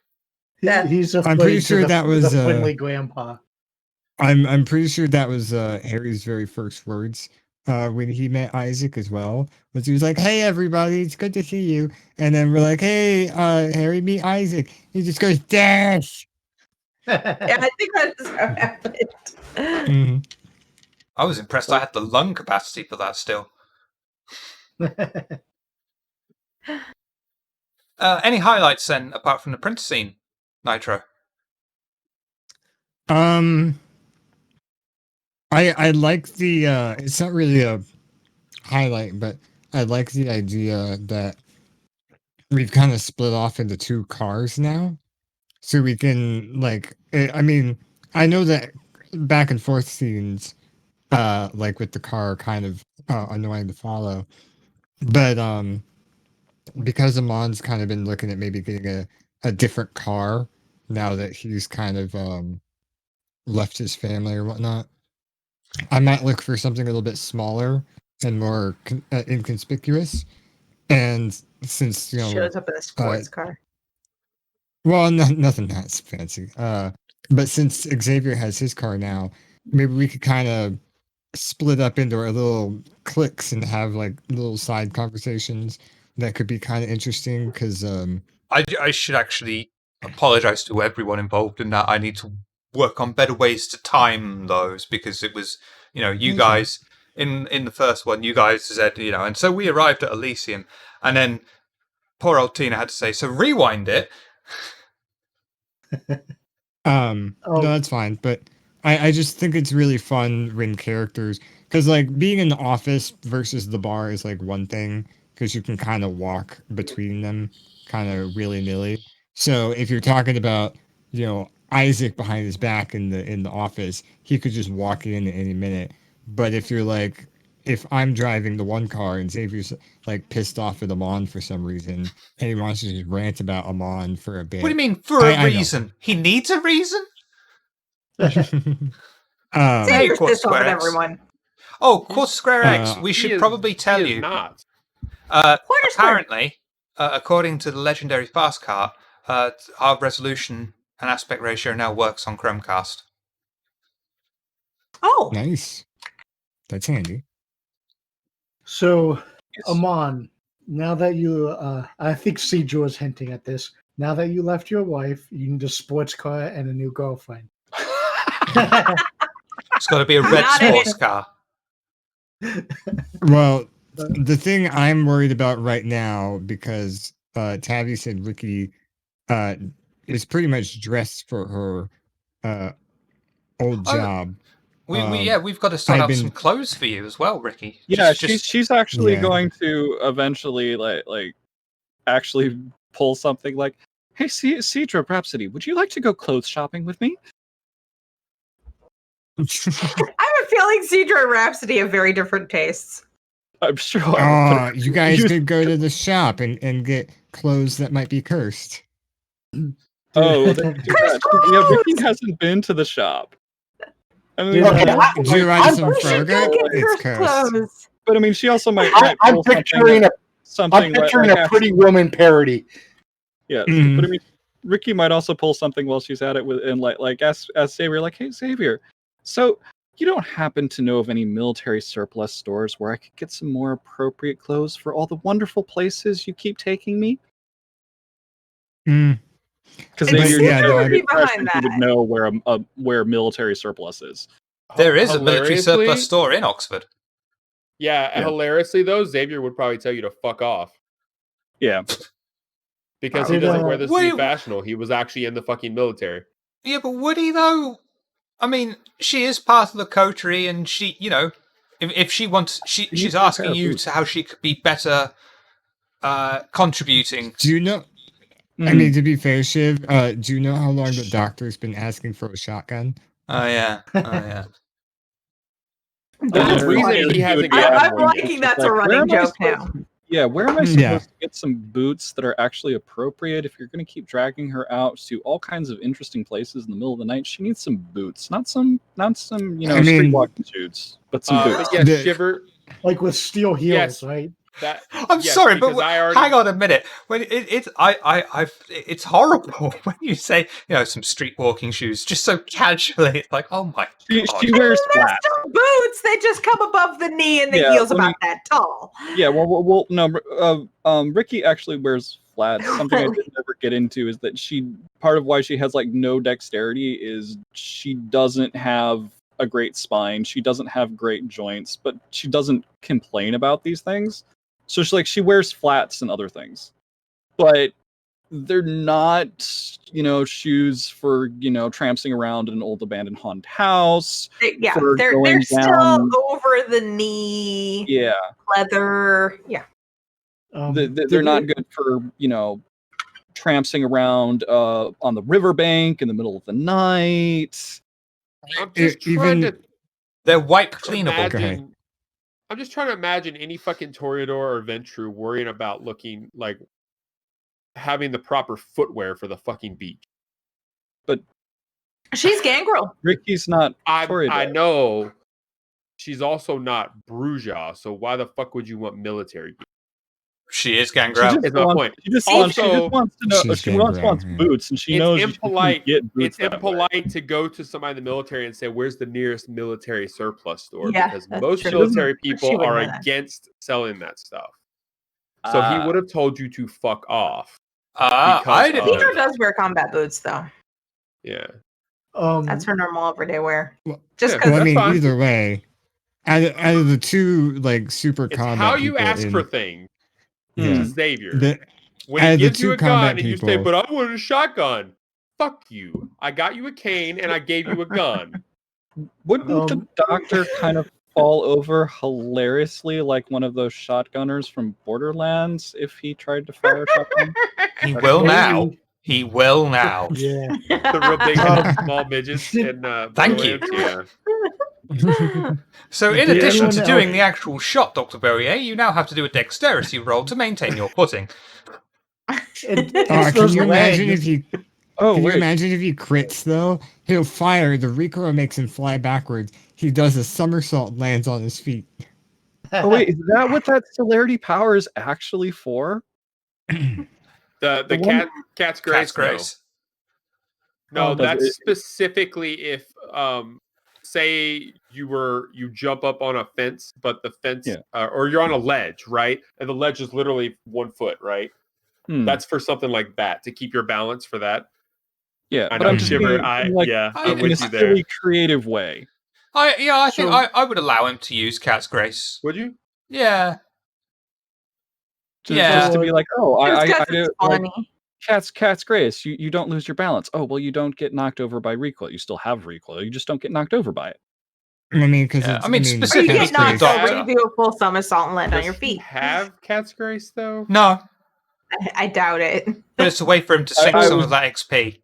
Death. He's I'm pretty afraid sure to that was, the friendly grandpa. I'm pretty sure that was Harry's very first words when he met Isaac as well. Was he was like, "Hey everybody, it's good to see you," and then we're like, "Hey, Harry, meet Isaac." He just goes, "Dash." Yeah, I think that's how it happened. Mhm. I was impressed I had the lung capacity for that still. Any highlights then, apart from the prince scene, Nitro? I like the it's not really a highlight, but I like the idea that we've kind of split off into two cars now. so we can like. I mean, I know that back and forth scenes, like with the car, are kind of annoying to follow, but because Amon's kind of been looking at maybe getting a different car now that he's kind of left his family or whatnot. I might look for something a little bit smaller and more inconspicuous. And since Shows up in a sports car. well, nothing that's fancy. But since Xavier has his car now, maybe we could kind of split up into our little cliques and have like little side conversations that could be kind of interesting. Because I should actually apologize to everyone involved in that. I need to work on better ways to time those, because it was, you guys in the first one, you guys said, and so we arrived at Elysium, and then poor old Tina had to say, so rewind it. no, that's fine. But I just think it's really fun when characters, because like being in the office versus the bar is like one thing, because you can kind of walk between them kind of willy-nilly. So if you're talking about, Isaac behind his back in the office, he could just walk in at any minute. But if you're like, if I'm driving the one car and Xavier's like pissed off at Amon for some reason, and he wants to just rant about Amon for a bit. What do you mean for a reason? He needs a reason? Xavier's pissed off at everyone. Oh, Quarter Square X. We should probably tell you. Not. Apparently, according to the legendary Fast Cart, our resolution and aspect ratio now works on Chromecast. Oh, nice. That's handy. So, Amon, now that you, I think Cedro was hinting at this. Now that you left your wife, you need a sports car and a new girlfriend. It's got to be a red sports car. Well, the thing I'm worried about right now, because Tavi said Ricky is pretty much dressed for her old job. We've got to start out some clothes for you as well, Ricky. Yeah, she's actually going to eventually like actually pull something like, "Hey, Cedro Rhapsody, would you like to go clothes shopping with me?" I have a feeling Cedro and Rhapsody have very different tastes. I'm sure. Oh, you guys could go to the shop and get clothes that might be cursed. Oh, yeah, Ricky hasn't been to the shop. I mean, do you ride some Froger? It's cursed. But I mean, she also might. I'm picturing a Pretty Woman parody. Yeah, but I mean, Ricky might also pull something while she's at it with, and like ask Xavier, like, "Hey, Xavier, so you don't happen to know of any military surplus stores where I could get some more appropriate clothes for all the wonderful places you keep taking me?" Because you would know where military surplus is. There is a military surplus store in Oxford. Yeah, hilariously though, Xavier would probably tell you to fuck off. Yeah. Because he doesn't wear this to be fashionable. He was actually in the fucking military. Yeah, but would he though? I mean, she is part of the coterie, and she, if she wants, she's asking you to how she could be better contributing. Do you know? I mean, to be fair, Shiv, do you know how long the doctor's been asking for a shotgun? Oh yeah. The reason he hasn't I'm liking that's a running joke now. Yeah, where am I supposed to get some boots that are actually appropriate? If you're going to keep dragging her out to all kinds of interesting places in the middle of the night, she needs some boots, not some street walking shoes, but some boots. But yeah, Shiver, like with steel heels, right? I'm sorry, but hang on a minute. When it's horrible when you say some street walking shoes just so casually. It's like, oh my god. She wears flats. Boots. They just come above the knee, and the heel's about that tall. Yeah, well, no. Ricky actually wears flats. Something I didn't ever get into is that part of why she has like no dexterity is she doesn't have a great spine. She doesn't have great joints, but she doesn't complain about these things. So she wears flats and other things, but they're not, shoes for, tramping around an old abandoned haunted house. They're still over the knee. Yeah. Leather. Yeah. They're not good for, trampsing around on the riverbank in the middle of the night. I'm just trying to They're wipe cleanable. ahead. imagine. I'm just trying to imagine any fucking Toreador or Ventrue worrying about looking like having the proper footwear for the fucking beach. She's Gangrel. Ricky's not I Toreador. know she's also not Bruja, so why the fuck would you want military gear? She is She Gangrel. just Is my wants- point. She just Also, wants to know. she's She wants Gangrel, yeah. boots, and she It's knows impolite- you can get boots It's that way. impolite to go to somebody in the military and say, "Where's the nearest military surplus store?" Yeah, because that's most true. military She people would are know that. against selling that stuff. So he would have told you to fuck off. I because didn't. of- Cedra does wear combat boots, though. Yeah. That's her normal everyday wear. Well- Just Yeah, because Well, I that's mean, fine. either way, out of the two like super It's combat how you people ask in- for things yeah, to Xavier. the, When out he of the gives you two a gun combat and you say, people- "But I wanted a shotgun," fuck you. I got you a cane and I gave you a gun. Wouldn't the doctor kind of fall over hilariously like one of those shotgunners from Borderlands if he tried to fire a shotgun? He will now. He will now. Yeah. The real big headed small midgets in Thank you. Borderlands, Yeah. So, in Did addition anyone to else- doing the actual shot, Dr. Berrier, you now have to do a dexterity roll to maintain your footing. can you imagine if he Oh, Can you wait. imagine if he crits though? He'll fire, the recoil makes him fly backwards. He does a somersault, lands on his feet. Oh, wait. Is that what that celerity power is actually for? The The one- cat's grace. Cat's grace. No, Oh, does that's it- specifically if say you jump up on a fence, but the fence Yeah. or you're on a ledge, right? And the ledge is literally 1 foot, right? Hmm. That's for something like that to keep your balance for that. Yeah, I but know I'm just Shiver. being, like, Yeah, I- I'm in a with you there. silly, creative way. I think So- I would allow him to use Cat's grace. Would you? Yeah. Just, Yeah. just to be like, oh, Just I 'cause do it's like, funny. cat's grace. You don't lose your balance. Oh, well, you don't get knocked over by recoil. You still have recoil. You just don't get knocked over by it. I mean, because Yeah, it's, I mean, Or you specifically get to knocked the over, doctor. you do a full somersault and land on Does your he feet. have cat's grace though? No, I doubt it. but it's a way for him to sink I some was- of that XP.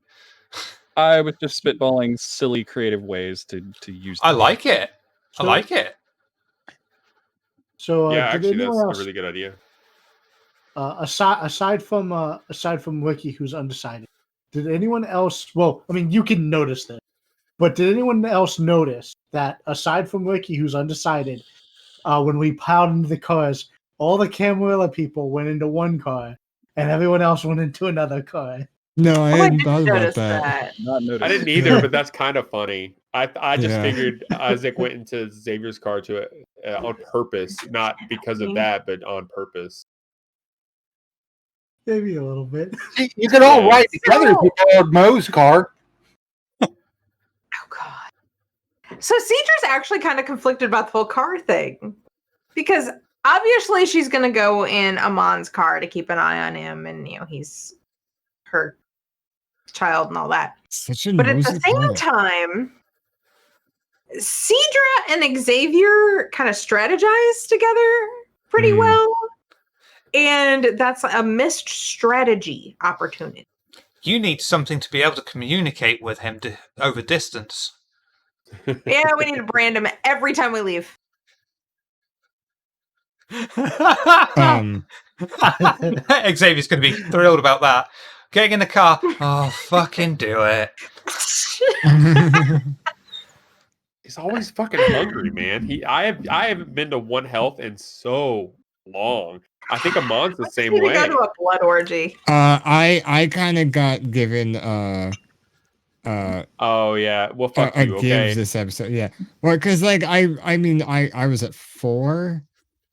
I was just spitballing silly, creative ways to use. I the- like it. I So- like it. So, Yeah, did actually, that's anyone a else, really good idea. aside from Wiki, who's undecided, did anyone else? Well, I mean, you can notice this, but did anyone else notice that aside from Wiki, who's undecided, when we piled into the cars, all the Camarilla people went into one car, and everyone else went into another car. no, I Oh, I hadn't didn't thought about notice that. that. Not noticed. I didn't either, but that's kind of funny. I just Yeah. figured Isaac went into Xavier's car to on purpose, not because of that, but on purpose. Maybe a little bit. You could all Yeah. ride together if you borrowed Moe's car. Oh god. So Cedra's actually kind of conflicted about the whole car thing. Because obviously she's gonna go in Amon's car to keep an eye on him, and he's her child and all that. Such a But at the nosy same planet. time, Cedra and Xavier kind of strategize together pretty Mhm. well. And that's a missed strategy opportunity. You need something to be able to communicate with him over distance. Yeah, we need to brand him every time we leave. Xavier's going to be thrilled about that. Getting in the car. Oh, fucking do it. He's always fucking hungry, man. I haven't been to 1 health in so long. I think Amon's the Let's same need to way. go to a blood orgy. I kind of got given Oh yeah, well fuck a you. gives Okay, this episode. Yeah, well, because like I mean I was at 4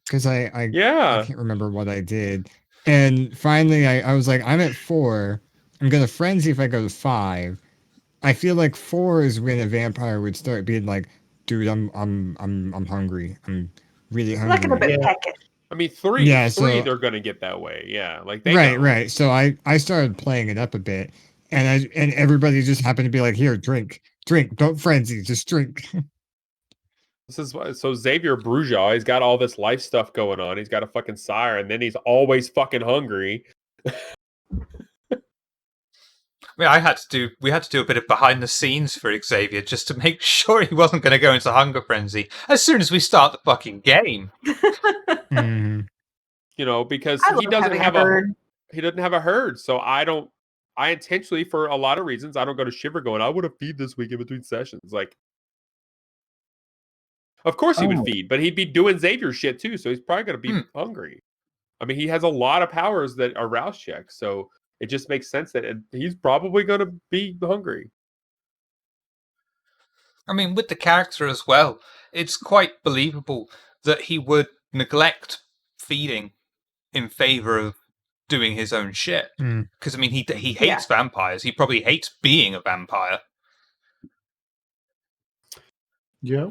because I yeah. can't remember what I did, and finally I was like I'm at 4. I'm gonna frenzy if I go to 5. I feel like 4 is when a vampire would start being like, dude, I'm hungry. I'm really I'm not hungry. gonna be Yeah. peck it. I mean, three, Yeah, three, so- they're gonna get that way. Yeah, like they Right, know. right. So I started playing it up a bit, and everybody just happened to be like, here, drink, don't frenzy, just drink. This is so Xavier Bruja. He's got all this life stuff going on. He's got a fucking sire, and then he's always fucking hungry. I mean, we had to do a bit of behind the scenes for Xavier just to make sure he wasn't going to go into hunger frenzy as soon as we start the fucking game. Mhm. You know, because I he love doesn't having a have herd. he doesn't have a herd. So I intentionally, for a lot of reasons, I don't go to Shiver going, I want to feed this week in between sessions. Like, of course he Oh. would feed, but he'd be doing Xavier shit too. So he's probably going to be hungry. I mean, he has a lot of powers that are rouse checks. So it just makes sense that he's probably going to be hungry. I mean, with the character as well, it's quite believable that he would neglect feeding in favor of doing his own shit. Mm. Because, I mean, he hates vampires. He probably hates being a vampire. Yeah.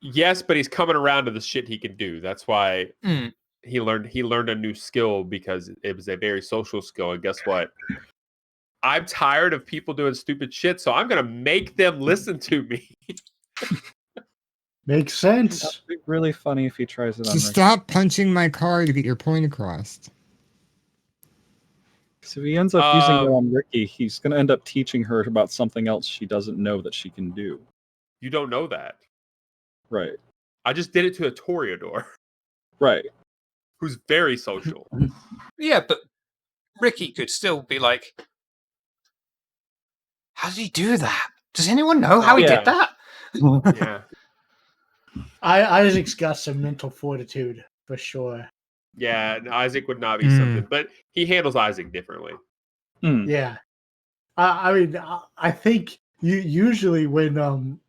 Yes, but he's coming around to the shit he can do. That's why Mm. he learned a new skill, because it was a very social skill. And guess what? I'm tired of people doing stupid shit, so I'm gonna make them listen to me. Makes sense. That'd be really funny if he tries it on Just Ricky. stop punching my car to get your point across. So if he ends up using it on Ricky, he's going to end up teaching her about something else she doesn't know that she can do. You don't know that. Right. I just did it to a Toreador Right. who's very social. Yeah, but Ricky could still be like, how did he do that? Does anyone know how he Yeah. did that? Yeah. Isaac's got some mental fortitude for sure. Yeah, Isaac would not be Hmm. something, but he handles Isaac differently. Hmm. Yeah, I mean, I think usually when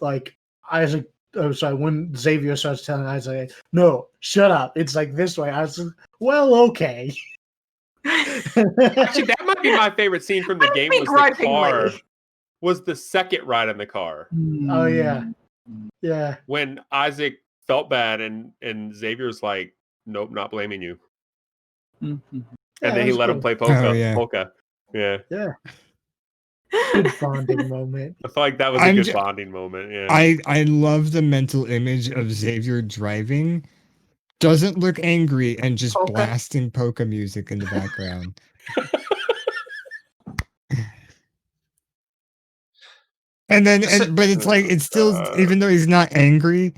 like Isaac, oh sorry, when Xavier starts telling Isaac, no, shut up, it's like this way. I was like, well, okay. Actually, that might be my favorite scene from the I game. think Was the car? grudgingly. Was the second ride in the car Oh yeah, yeah. when Isaac felt bad and Xavier's like, nope, not blaming you, Mhm. and Yeah, then he that's let him good. play polka. Oh, yeah. Polka. Yeah, Yeah. Good bonding moment. I feel like that was a I'm good j- bonding moment. Yeah. I love the mental image of Xavier driving, doesn't look angry, and just Polka. blasting polka music in the background. But it's like, it's still, even though he's not angry,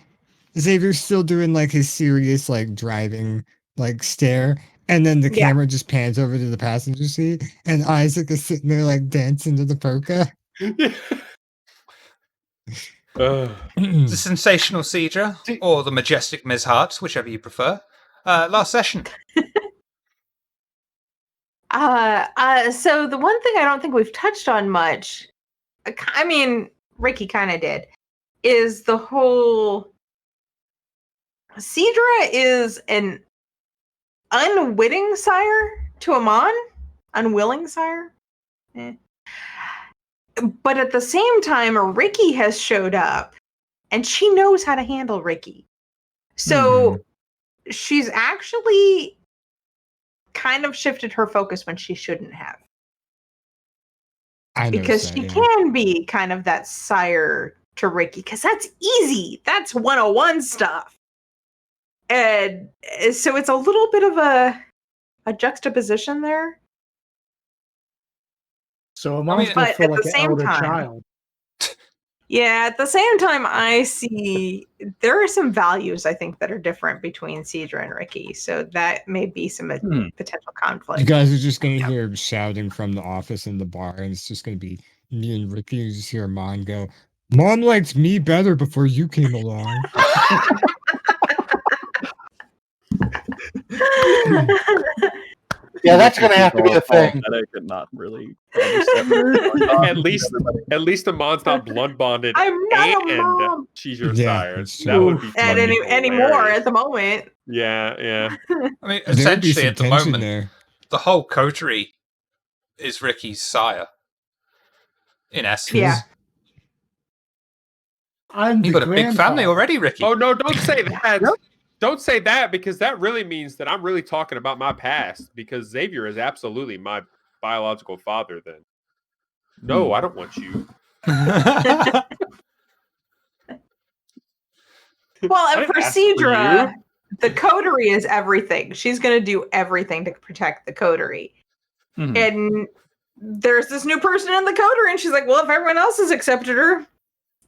Xavier's still doing like his serious, like driving, like stare. And then the Yeah. camera just pans over to the passenger seat, and Isaac is sitting there like dancing to the polka. The sensational Cedra or the majestic Ms. Hart, whichever you prefer. Last session. So the one thing I don't think we've touched on much, I mean, Ricky kind of did, is the whole Cedra is an unwitting sire to Amon, unwilling sire. But at the same time, Ricky has showed up, and she knows how to handle Ricky. So she's actually kind of shifted her focus when she shouldn't have. I Because noticed she that, yeah. can be kind of that sire to Ricky, because that's easy. That's 101 stuff. And so it's a little bit of a juxtaposition there. So Amon's mean, gonna but feel at like the an same elder time- child. Yeah, at the same time, I see there are some values I think that are different between Cedra and Ricky. So that may be some potential conflict. You guys are just going to hear shouting from the office in the bar, and it's just going to be me and Ricky. You just hear Mon go, Mom liked me better before you came along. Yeah, that's gonna have to be a thing. And not really understand. At least Amon's not blood bonded I'm not a and mom. she's your Yeah, sire. that's That true. would be And fucking anymore hilarious. at the moment. Yeah, yeah. I mean, There would be essentially some at the tension moment, there. the whole coterie is Ricky's sire. In essence. Yeah. I'm You've the got a big family grandfather. already, Ricky. Oh no, don't say that. Don't say that, because that really means that I'm really talking about my past, because Xavier is absolutely my biological father then. No, I don't want you. Well, I and didn't for ask for Cedra, the coterie is everything. She's going to do everything to protect the coterie. Mhm. And there's this new person in the coterie, and she's like, well, if everyone else has accepted her,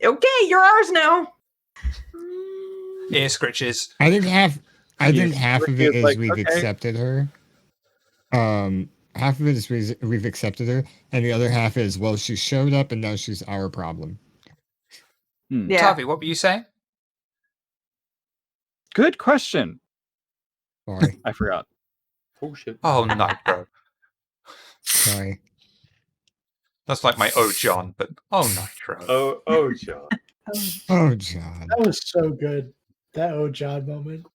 okay, you're ours now. Ear scritches. I think half of it It's is like, we've okay. accepted her. Half of it is we've accepted her, and the other half is, well, she showed up and now she's our problem. Yeah. Tavi, what were you saying? Good question. Sorry, I forgot. Oh shit. Oh, Nitro. sorry. That's like my Oh John, but oh Nitro. Oh, John. Oh, John. That was so good. That Oh John moment.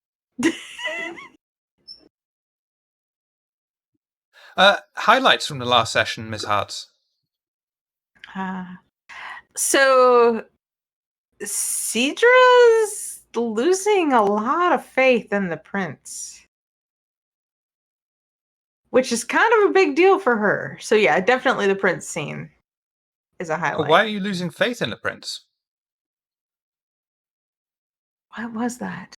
Highlights from the last session, Ms. Hartz. So Cedra's losing a lot of faith in the prince, which is kind of a big deal for her. So yeah, definitely the prince scene is a highlight. Why are you losing faith in the prince? What was that?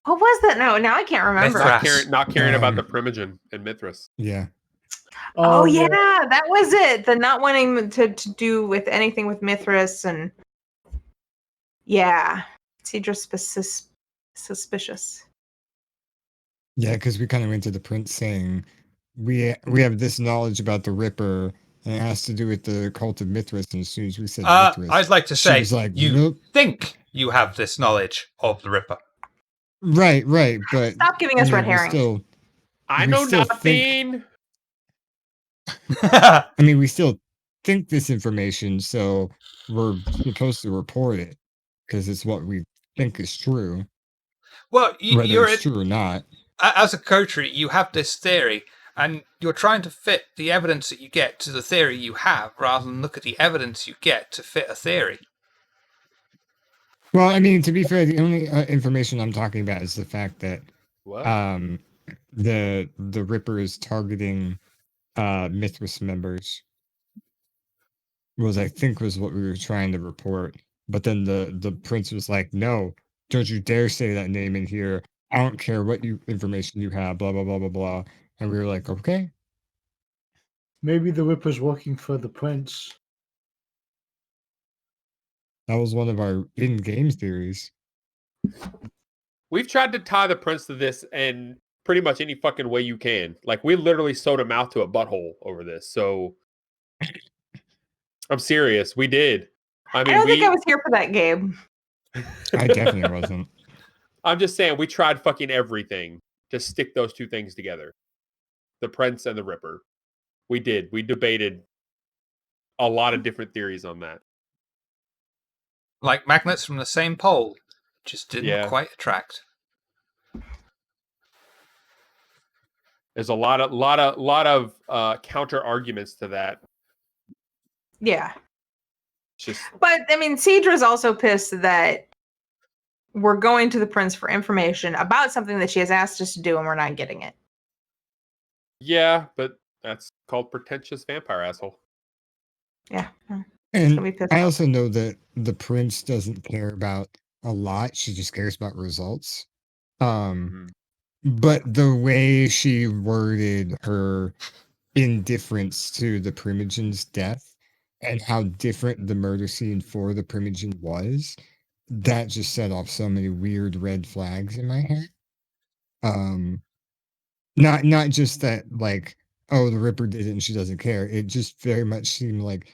What was that? No, now I can't remember. Mithras. Not caring about the Primogen and Mithras. Yeah. Oh yeah, that was it. The not wanting to do with anything with Mithras, and yeah, Cedra's suspicious. Yeah, because we kind of went to the prince saying we have this knowledge about the Ripper, and it has to do with the cult of Mithras. And as soon as we said Mithras, I'd like to she say, was like, you nope. think you have this knowledge of the Ripper. Right, but Stop giving us you know, red we herring. still, I We know still nothing. I mean, we still think this information, so we're supposed to report it because it's what we think is true, Well, whether it's true or not. as a coterie, you have this theory, and you're trying to fit the evidence that you get to the theory you have, rather than look at the evidence you get to fit a theory. Well, I mean, to be fair, the only information I'm talking about is the fact that What? the Ripper is targeting Mithras members. I think was what we were trying to report. But then the prince was like, "No, don't you dare say that name in here. I don't care what information you have, blah blah blah blah blah." And we were like, "Okay." Maybe the Ripper's working for the prince. That was one of our in-game theories. We've tried to tie the prince to this in pretty much any fucking way you can. Like, we literally sewed a mouth to a butthole over this. So, I'm serious. We did. I mean, I don't think I was here for that game. I definitely wasn't. I'm just saying, we tried fucking everything to stick those two things together. The prince and the Ripper. We did. We debated a lot of different theories on that. Like magnets from the same pole, just didn't Yeah. quite attract. There's a lot of counter arguments to that. Yeah. It's just But I mean, Cedra's also pissed that we're going to the prince for information about something that she has asked us to do and we're not getting it. yeah, but that's called pretentious vampire asshole. Yeah. And Gonna be pissed I off. also know that the prince doesn't care about a lot. She just cares about results. Mhm. But the way she worded her indifference to the Primogen's death and how different the murder scene for the Primogen was, that just set off so many weird red flags in my head. Not just that, like, oh, the Ripper did it and she doesn't care. It just very much seemed like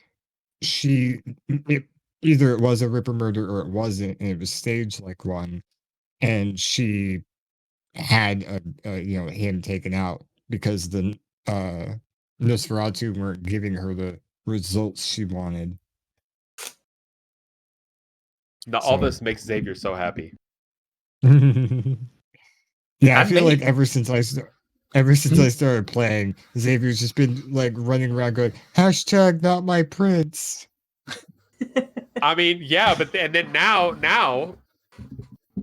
either it was a Ripper murder or it wasn't, and it was staged like one, and she had him taken out because the Nosferatu weren't giving her the results she wanted. Now, all So- this makes Xavier so happy. Yeah, I And feel me. like ever since I started playing, Xavier's just been like running around going, hashtag not my prince. I mean, yeah, but then now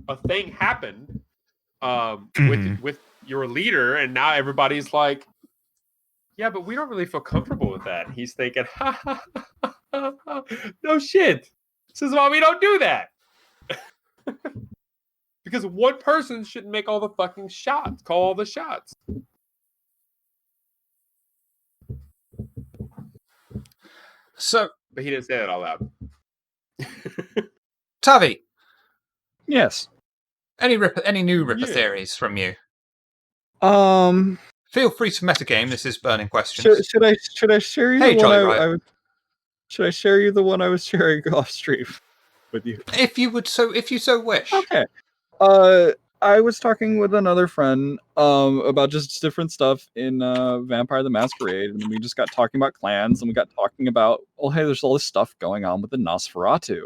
a thing happened with your leader, and now everybody's like, yeah, but we don't really feel comfortable with that. He's thinking, no shit. This is why we don't do that. Because one person shouldn't make all the fucking shots, call all the shots. So, But he didn't say that out loud. Tavi, Yes. any new Ripper Yeah. theories from you? Um. Feel free to metagame. This is burning questions. Should I share you Hey, the one Jolly Riot. should I share you the one I was sharing off stream with you? If you so wish. Okay. I was talking with another friend about just different stuff in Vampire the Masquerade, and we just got talking about clans, and we got talking about, oh hey, there's all this stuff going on with the Nosferatu.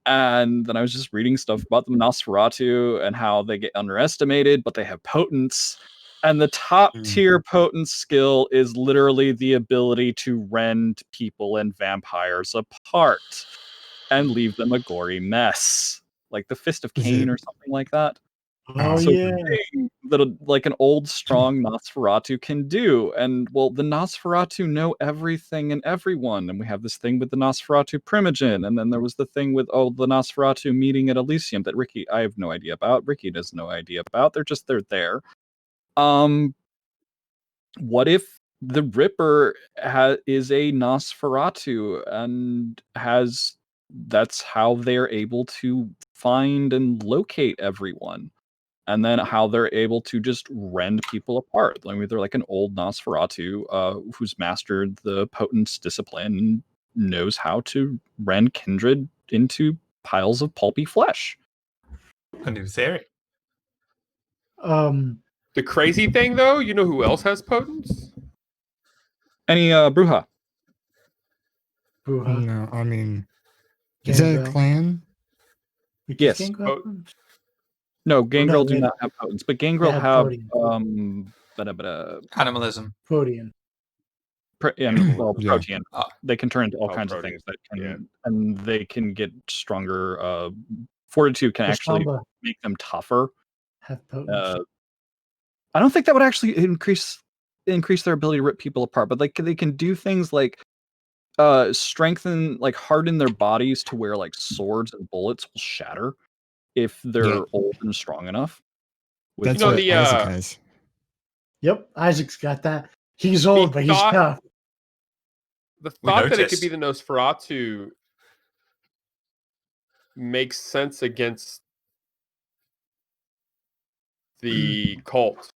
And then I was just reading stuff about the Nosferatu and how they get underestimated, but they have potence. And the top tier potence skill is literally the ability to rend people and vampires apart and leave them a gory mess, like the Fist of Is Cain it- or something like that. Oh So yeah. that like an old strong Nosferatu can do. And well, the Nosferatu know everything and everyone. And we have this thing with the Nosferatu Primogen. And then there was the thing with the Nosferatu meeting at Elysium that I have no idea about. Ricky has no idea about. They're there. What if the Ripper is a Nosferatu and that's how they're able to find and locate everyone? And then how they're able to just rend people apart. Like they're like an old Nosferatu who's mastered the potence discipline and knows how to rend kindred into piles of pulpy flesh. A new theory. The crazy thing, though, you know who else has potence? Any Bruja? Bruja. No, I mean, is that a Gangrel. clan? Yes. Gangrel? No, Gangrel do they- not have potence, but Gangrel have have protein. Animalism. Protean. well, Yeah. protein. Ah. They can turn into all Oh, kinds protein. of things that can, Yeah. and they can get stronger. Fortitude can actually Kashamba make them tougher. have potence. I don't think that would actually increase their ability to rip people apart, but like they can do things like strengthen, like harden their bodies to where like swords and bullets will shatter if they're Yeah. old and strong enough. That's know, what the, Isaac has. Yep, Isaac's got that. He's old, but he's thought- tough. The We thought that it noticed. could be the Nosferatu makes sense against the cult.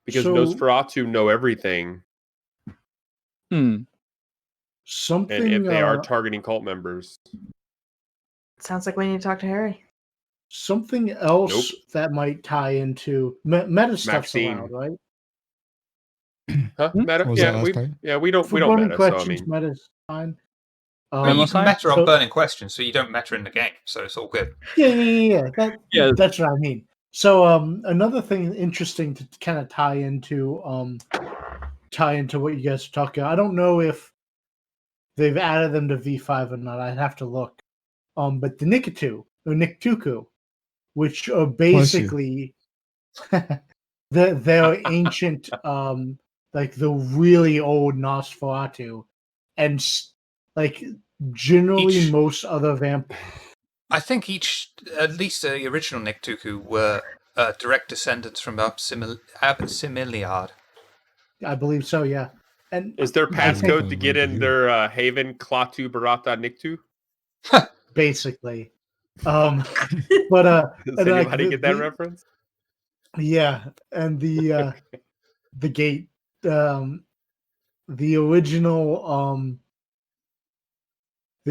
Because So- Nosferatu know everything, Something. and if they are targeting cult members, Sounds like we need to talk to Harry. something else Nope. that might tie into meta stuff's Maxine. allowed, right? huh? Meta? What was that Yeah, last we don't For we don't burning meta. So I questions, mean, meta's fine. Well, you Unless can I- meta on so- burning questions, so you don't meta in the game, so it's all good. Yeah. Yeah. That's what I mean. So another thing interesting to kind of tie into what you guys are talking about. I don't know if they've added them to V5 or not. I'd have to look. But the Niktuku, which are basically they're ancient, like the really old Nosferatu, and like generally Each- most other I think at least the original Niktuku were direct descendants from Abyssiniad. I believe so, yeah. And is their That's passcode to definitely get in weird. their Haven Klaatu Barata Niktu? basically, but Does And, like, anybody get that the- reference? yeah, and the gate, the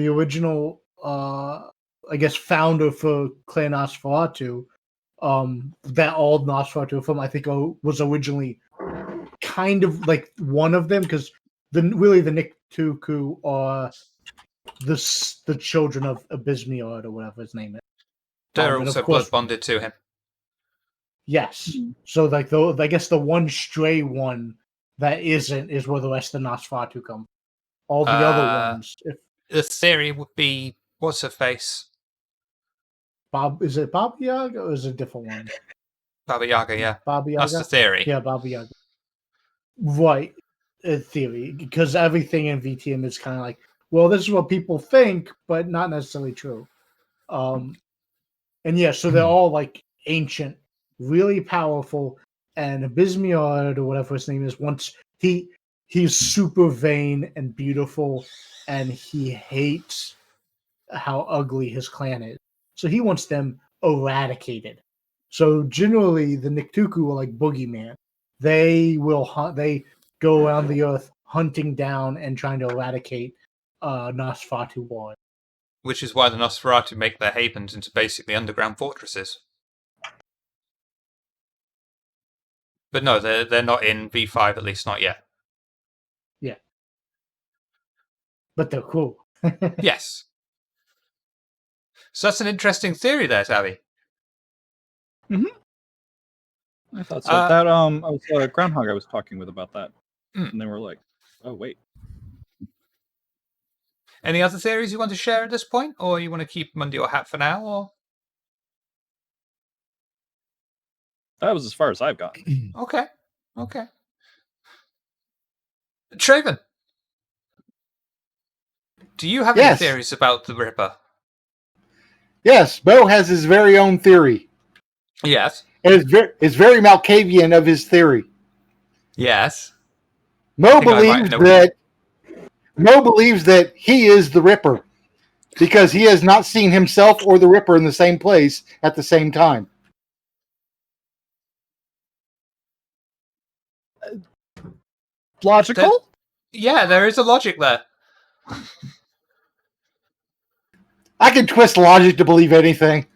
original I guess founder for Clan Nosferatu, that old Nosferatu film, I think was originally kind of like one of them, because the Niktuku are the children of Abysmiad or whatever his name is. They're and of also course- blood bonded to him. Yes. So like I guess the one stray one that isn't is where the rest of the Nosferatu come. All the other ones, if The theory would be, what's her face? is it Baba Yaga or is it a different one? Baba Yaga, yeah. Baba That's Yaga? the theory. Yeah, Baba Yaga. Right. In theory, because everything in VTM is kind of like, well, this is what people think, but not necessarily true. And yeah, so they're all like ancient, really powerful, and Abysmiad or whatever his name is, once he he's super vain and beautiful, and he hates how ugly his clan is. So he wants them eradicated. So generally, the Niktuku are like boogeyman. They will hunt. They go around the earth hunting down and trying to eradicate Nosferatu warriors. Which is why the Nosferatu make their havens into basically underground fortresses. But no, they're not in V5, at least not yet. But they're cool. Yes. So that's an interesting theory there, Tabby. I thought so. Uh, That I was Groundhog I was talking with about that, Mm. and they were like, "Oh wait, Any other theories you want to share at this point? Or you want to keep them under your hat for now? Or that was as far as I've gotten." Okay. Traven, do you have any Yes. theories about the Ripper? Yes, Bo has his very own theory. Yes. It's very Malkavian of his theory. Yes. Mo think I might believes that he is the Ripper because he has not seen himself or the Ripper in the same place at the same time. Logical. Yeah, there is a logic there. I can twist logic to believe anything.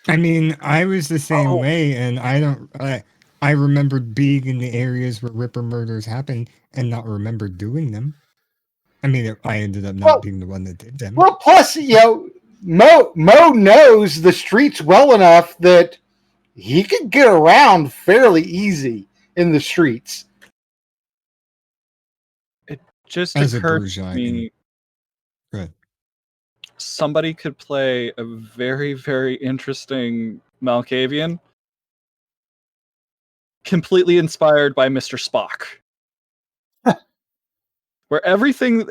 I mean, I was the same Oh. way, and I remembered being in the areas where Ripper murders happened and not remember doing them. I mean, I ended up not Well- being the one that did them. Well, plus, Mo knows the streets well enough that he could get around fairly easy in the streets. Just As a occurred bourgeois, to me. Good. Somebody could play a very, very interesting Malkavian, completely inspired by Mr. Spock, where everything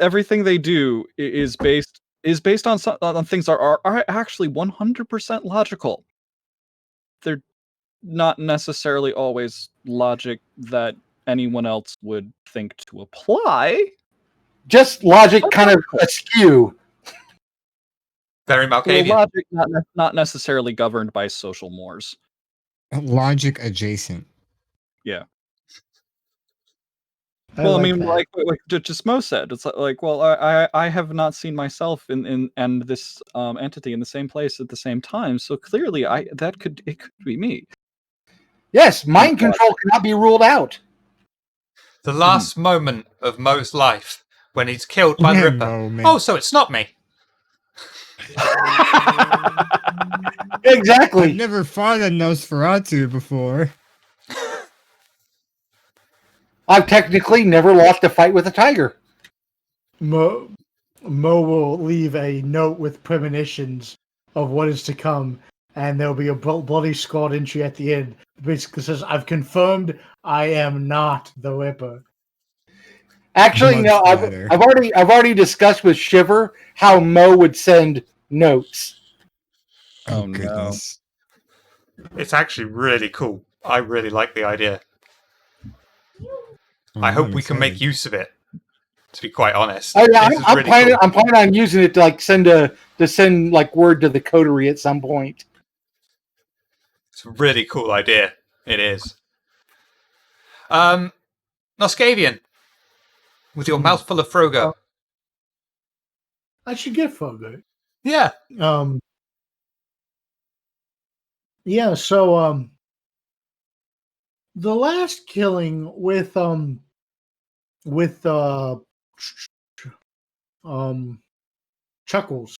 they do is based on things that are actually 100% logical. They're not necessarily always logic that anyone else would think to apply. Just logic kind of askew. Very Well, Malkavian. logic not necessarily governed by social mores. Logic adjacent. Well, I mean, that. like just Mo said, it's like, well, I have not seen myself in and this entity in the same place at the same time, so clearly it could be me. Yes, mind control cannot be ruled out. The last moment of Mo's life when he's killed by the Yeah, Ripper. Mo, man. Oh, so it's not me. Exactly. I've never fought a Nosferatu before. I've technically never lost a fight with a tiger. Mo will leave a note with premonitions of what is to come, and there'll be a bloody scarred entry at the end. Basically says, "I've confirmed I am not the Ripper." Actually, Much no. better. I've already discussed with Shiver how Mo would send notes. Oh, no. goodness. It's actually really cool. I really like the idea. I Oh, hope I'm we can make excited. use of it. To be quite honest, Oh, yeah, This is I'm really planning. cool. I'm planning on using it to like send word to the coterie at some point. It's a really cool idea. It is. Noscavian, with your mouth full of Frogo. I should get Fogo. Yeah. Yeah, so the last killing with Chuckles.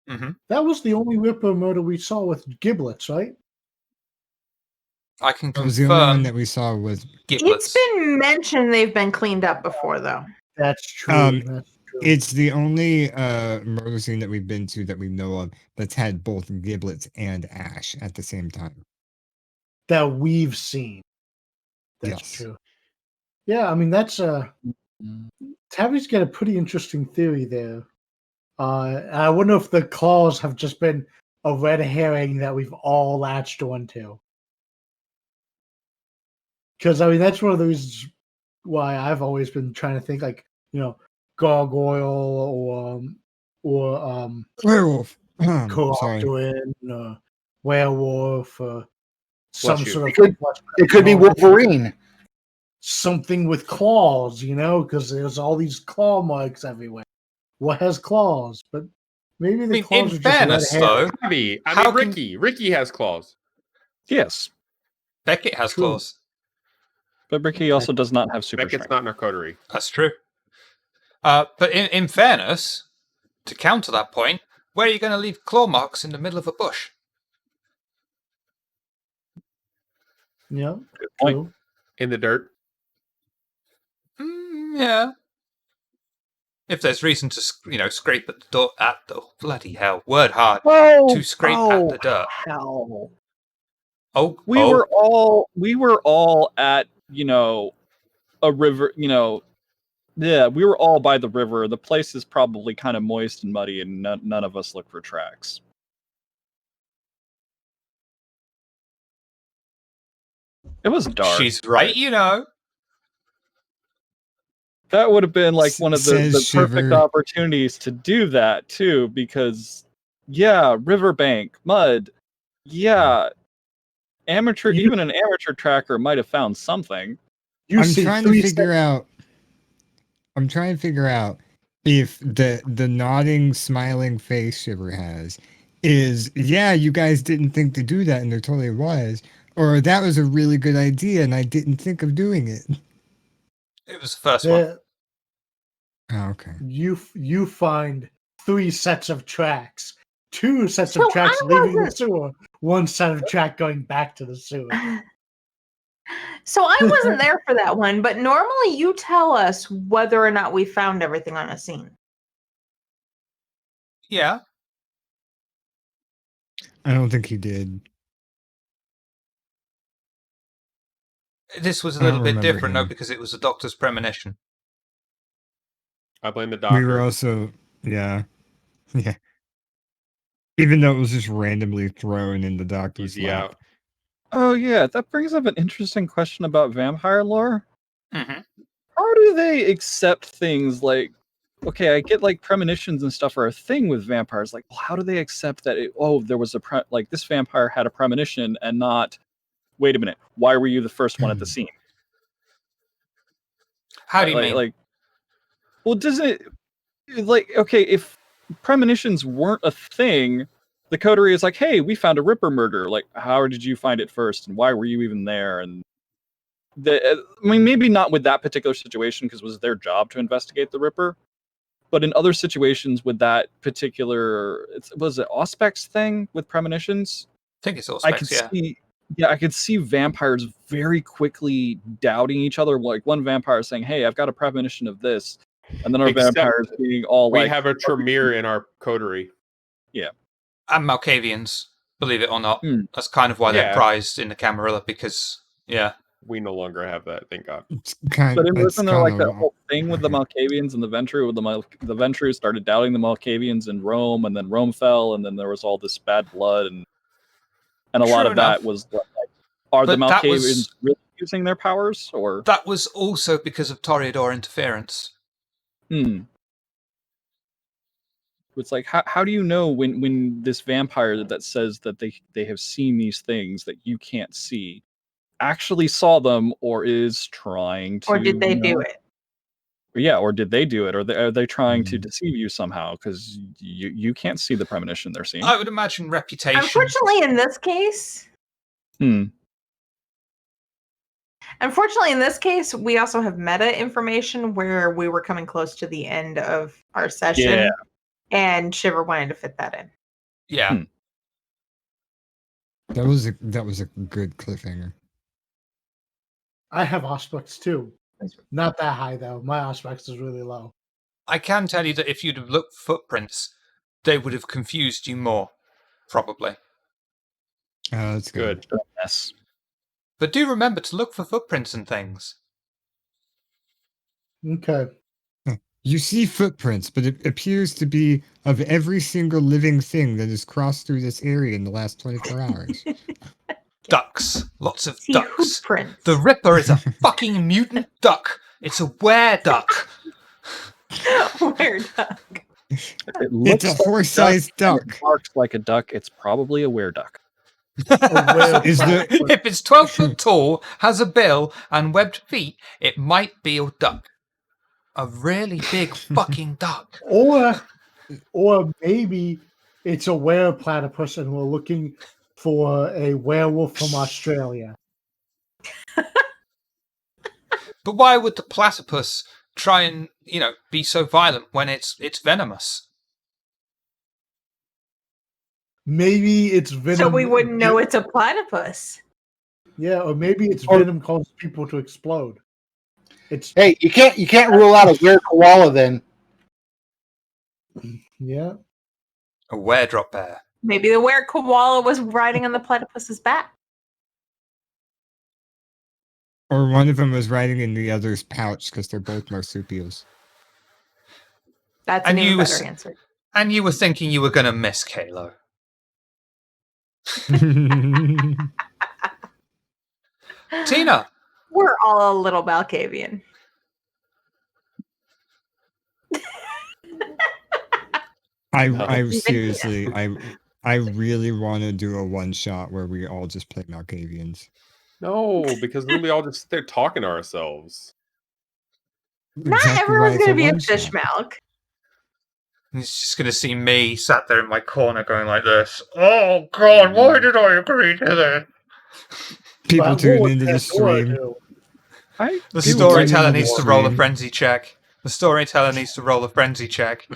Mm-hmm. That was the only Ripper murder we saw with giblets, right? I can That was the only one confirm that we saw was giblets. It's been mentioned they've been cleaned up before, though. That's true. That's true. it's the only murder scene that we've been to that we know of that's had both giblets and ash at the same time. That we've seen. That's Yes. true. Yeah, I mean that's Tabby's got a pretty interesting theory there. I wonder if the claws have just been a red herring that we've all latched onto. Because I mean that's one of the reasons why I've always been trying to think like, you know, gargoyle or Werewolf. Sorry. Cooptoin, werewolf, some Bless you. sort of It could be Wolverine. something with claws, you know, because there's all these claw marks everywhere. What has claws? But maybe the I mean, claws in are just fairness, red hair. though, Tavi, I How mean, can- Ricky. Ricky has claws. Yes, Beckett has True. claws. but Ricky also does not have super Beckett's strength. not in our coterie. That's true. But in fairness, to counter that point, where are you going to leave claw marks in the middle of a bush? Yeah, Good point. true. In the dirt. Yeah. If there's reason to, scrape at the door, bloody hell, word hard, to scrape at the dirt. Hell. Oh, We were all at, a river, yeah, we were all by the river. The place is probably kind of moist and muddy, and none of us look for tracks. It was dark. She's right, That would have been like one of the Says perfect Shiver. opportunities to do that too, because yeah, riverbank, mud, yeah, even an amateur tracker might have found something. You I'm see trying to three figure out. I'm trying to figure out if the nodding, smiling face Shiver has is, yeah, you guys didn't think to do that, and there totally was, or that was a really good idea, and I didn't think of doing it. It was the first one. there- Oh, okay. you find 3 sets of tracks, 2 sets So of tracks I leaving the wasn't- sewer, 1 set of track going back to the sewer. So I wasn't there for that one, but normally you tell us whether or not we found everything on a scene. Yeah. I don't think he did. This was a I don't little bit remember different, though, him. because it was a doctor's premonition. I blame the doctor. We were also, yeah. Even though it was just randomly thrown in the doctor's Easy lap. out. Oh yeah, that brings up an interesting question about vampire lore. Mm-hmm. How do they accept things like, okay, I get like premonitions and stuff are a thing with vampires. Like, well, how do they accept that? There was like this vampire had a premonition and not. Wait a minute, why were you the first one at the scene? How do you like, mean? Like, well, does it like okay if premonitions weren't a thing? The coterie is like, hey, we found a Ripper murder. Like, how did you find it first, and why were you even there? And I mean, maybe not with that particular situation because it was their job to investigate the Ripper, but in other situations with that particular, was it Auspex thing with premonitions? I think it's all I specs, could yeah. see, I could see vampires very quickly doubting each other. Like one vampire saying, "Hey, I've got a premonition of this," and then our Except vampires being all We like, have a Tremere in our coterie. And Malkavians, believe it or not. Hmm. That's kind of why they're Yeah. prized in the Camarilla, because, yeah. We no longer have that, thank God. It's kind, But it it's wasn't there like kind that of- whole thing with the Malkavians and the Ventru, with the Ventru started doubting the Malkavians in Rome, and then Rome fell, and then there was all this bad blood, and a lot True of that enough. was like, are the But that Malkavians was- really using their powers, or That was also because of Toreador interference. It's like how do you know when this vampire that says that they have seen these things that you can't see actually saw them or is trying to, Or did they do it? Yeah, or did they do it? Or are they trying to Mhm. deceive you somehow? Because you can't see the premonition they're seeing. I would imagine reputation. Unfortunately, in this case, we also have meta information where we were coming close to the end of our session, Yeah. and Shiver wanted to fit that in. Yeah. that was a good cliffhanger. I have Auspex too. Not that high though. My Auspex is really low. I can tell you that if you'd have looked for footprints, they would have confused you more, probably. Oh, that's good. Good. Yes. But do remember to look for footprints and things. Okay. You see footprints, but it appears to be of every single living thing that has crossed through this area in the last 24 hours. Ducks. Lots of See ducks. hoop prints. The Ripper is a fucking mutant duck. It's a were duck. Where duck? It It's looks a like horse-sized and it duck. barks like a duck. It's probably a wereduck. Is the If it's 12 foot tall, has a bill, and webbed feet, it might be a duck. A really big fucking duck. Or maybe it's a were-platypus and we're looking for a werewolf from Australia. But why would the platypus try and, be so violent when it's venomous? Maybe it's venom. So we wouldn't know it's a platypus. Yeah, or maybe its venom causes people to explode. It's Hey, you can't rule out a were koala then. yeah. A were-drop bear. Maybe the were koala was riding on the platypus's back. or one of them was riding in the other's pouch because they're both marsupials. That's And an even you better was- answer. And you were thinking you were going to miss Kalo. Tina, We're all a little Malkavian. I seriously, I really want to do a one shot where we all just play Malkavians. No, because then we all just sit there talking to ourselves. Not Exactly why everyone's it's going to be a one-shot. fish milk. he's just going to see me sat there in my corner going like this. Oh, God, why did I agree to this? People But tune what into the would Pandora stream. do? The People storyteller tune into needs the to roll a stream. frenzy check. The storyteller needs to roll a frenzy check.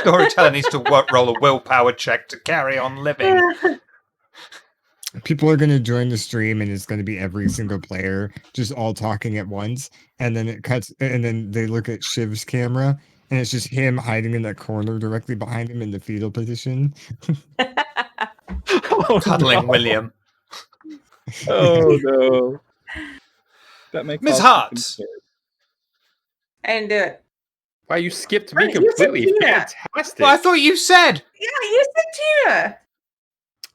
Storyteller needs to roll a willpower check to carry on living. People are going to join the stream and it's going to be every single player just all talking at once. And then it cuts, and then they look at Shiv's camera and it's just him hiding in that corner directly behind him in the fetal position. Cuddling William. Oh no. That makes Miss us Hart. scared. I didn't do it. Wow, you skipped me Right, you said completely. Tina. Fantastic. Well, I thought you said. Yeah, you said Tina.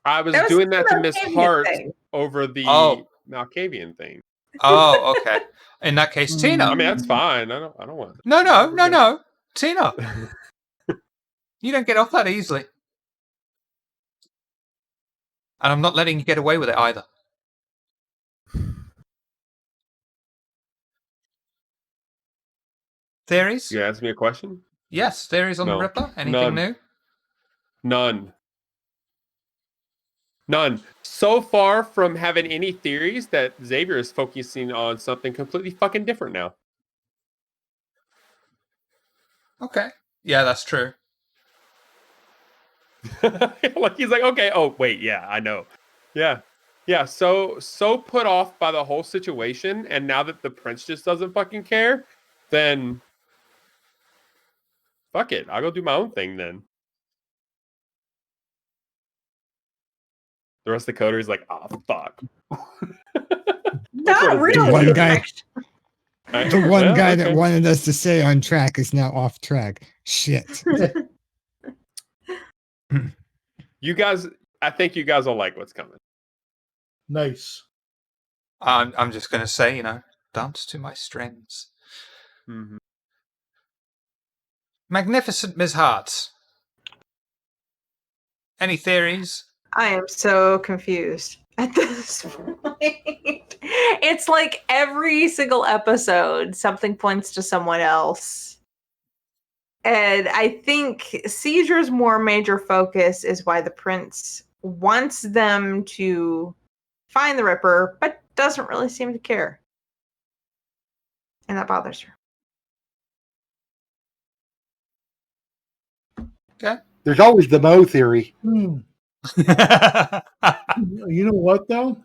I was That was doing that to the Miss Malkavian Hart thing. over the Oh. Malkavian thing. Oh, okay. In that case, Tina. I mean, that's fine. I don't want. No. Tina. You don't get off that easily. And I'm not letting you get away with it either. Theories? You ask me a question? Yes, theories on the No. Ripper? Anything None. new? None. So far from having any theories that Xavier is focusing on something completely fucking different now. Okay. Yeah, that's true. Like he's like, okay, oh wait, yeah, I know. Yeah. Yeah, so put off by the whole situation, and now that the prince just doesn't fucking care, then fuck it. I'll go do my own thing then. The rest of the coder is like, oh fuck. Not what it is. really. One guy- Right? The one Well, guy okay. that wanted us to stay on track is now off track. Shit. You guys, I think you guys will like what's coming. Nice. I'm just going to say, dance to my strings. Mm-hmm. Magnificent Ms. Hart. Any theories? I am so confused at this point. It's like every single episode, something points to someone else. And I think Seizure's more major focus is why the prince wants them to find the Ripper, but doesn't really seem to care. And that bothers her. There's always the Mo theory. You know what though?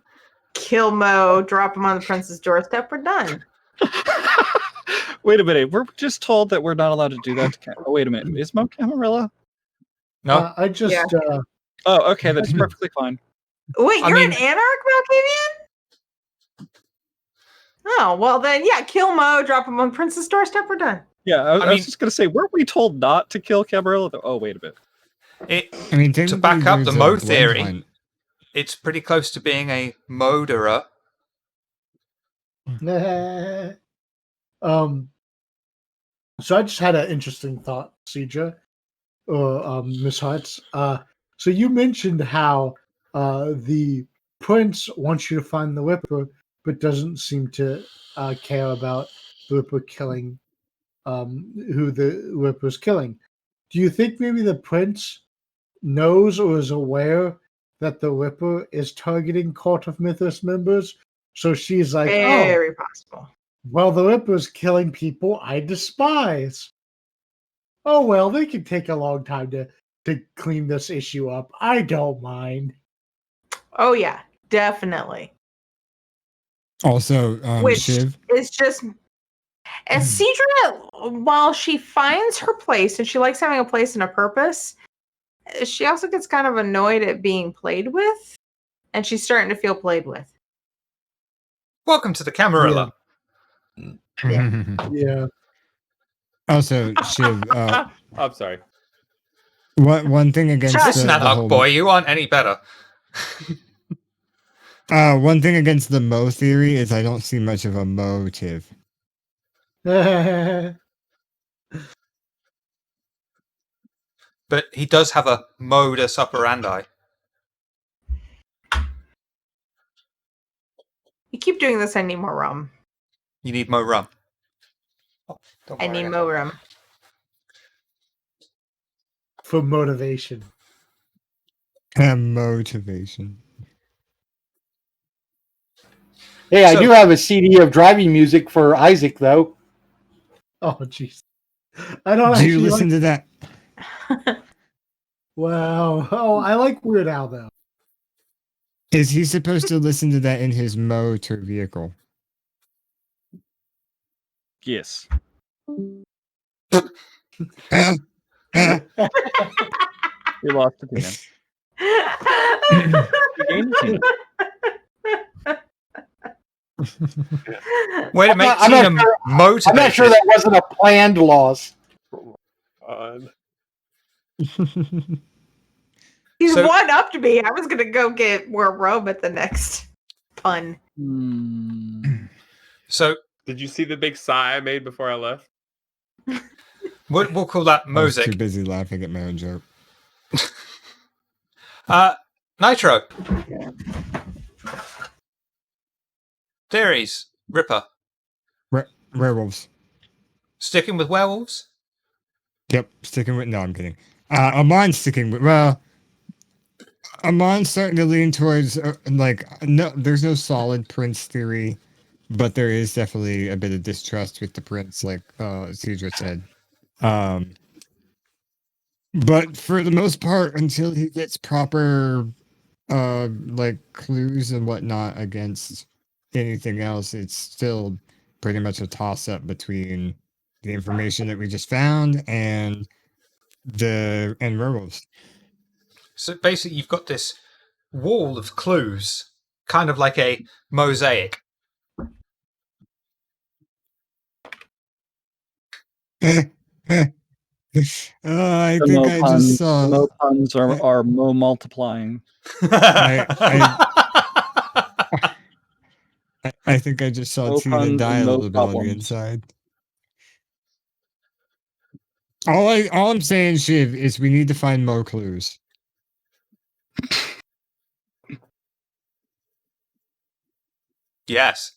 Kill Mo, drop him on the prince's doorstep, we're done. Wait a minute. We're just told that we're not allowed to do that. Oh, wait a minute. Is Mo Camarilla? No? I just Yeah. Oh, okay. That's perfectly fine. Wait, I you're mean- an anarch, Malkavian? Oh, well then, yeah, kill Mo, drop him on Prince's doorstep, we're done. Yeah, I mean- was just going to say, weren't we told not to kill Camarilla? Oh, wait a bit. I mean, To back up the Mo blood theory. hunt. It's pretty close to being a murderer. So I just had an interesting thought, Cedra, or Miss Hartz. So you mentioned how the prince wants you to find the Whipper, but doesn't seem to care about the Whipper killing who the Whipper's killing. Do you think maybe the prince knows or is aware that the Whipper is targeting Court of Mythos members? So she's like, oh, Very possible. well, the Whipper's killing people I despise. Oh, well, they can take a long time to clean this issue up. I don't mind. Oh yeah, definitely. Also, Which Shiv. is just and Cedra, while she finds her place and she likes having a place and a purpose, she also gets kind of annoyed at being played with, and she's starting to feel played with. Welcome to the Camarilla. Yeah. Also, Shiv. I'm sorry. One thing against Shut Listen, that whole, boy, you aren't any better. one thing against the Mo theory is I don't see much of a motive. But he does have a modus operandi. You keep doing this, I need more rum. You need more rum. Oh, don't I worry, need more rum. For motivation. Motivation. Hey, I So- do have a CD of driving music for Isaac, though. Oh, jeez. I don't Do you actually listen to that? Wow. Oh, I like Weird Al, though. Is he supposed to listen to that in his motor vehicle? Yes. Uh, We lost it again. Way to make I'm not Tina sure- motivated. I'm not sure that wasn't a planned loss. He's So- one up to me. I was gonna go get more rum at the next pun. Hmm. So Did you see the big sigh I made before I left? we'll call that I was too Mosic. busy laughing at my own joke. Nitro. Theories. Ripper. Werewolves. Sticking with werewolves? Yep, sticking with. No, I'm kidding. Amon's sticking with. Well, Amon's starting to lean towards no. There's no solid Prince theory, but there is definitely a bit of distrust with the Prince, like Cedra said. But for the most part, until he gets proper, clues and whatnot against anything else, it's still pretty much a toss-up between the information that we just found and werewolves. So basically, you've got this wall of clues, kind of like a mosaic. I The think Mo I puns, just saw. the Mo puns are Mo multiplying. I think I just saw No Tina puns die a and no little bit on the problems. inside. All I'm saying, Shiv, is we need to find more clues. Yes.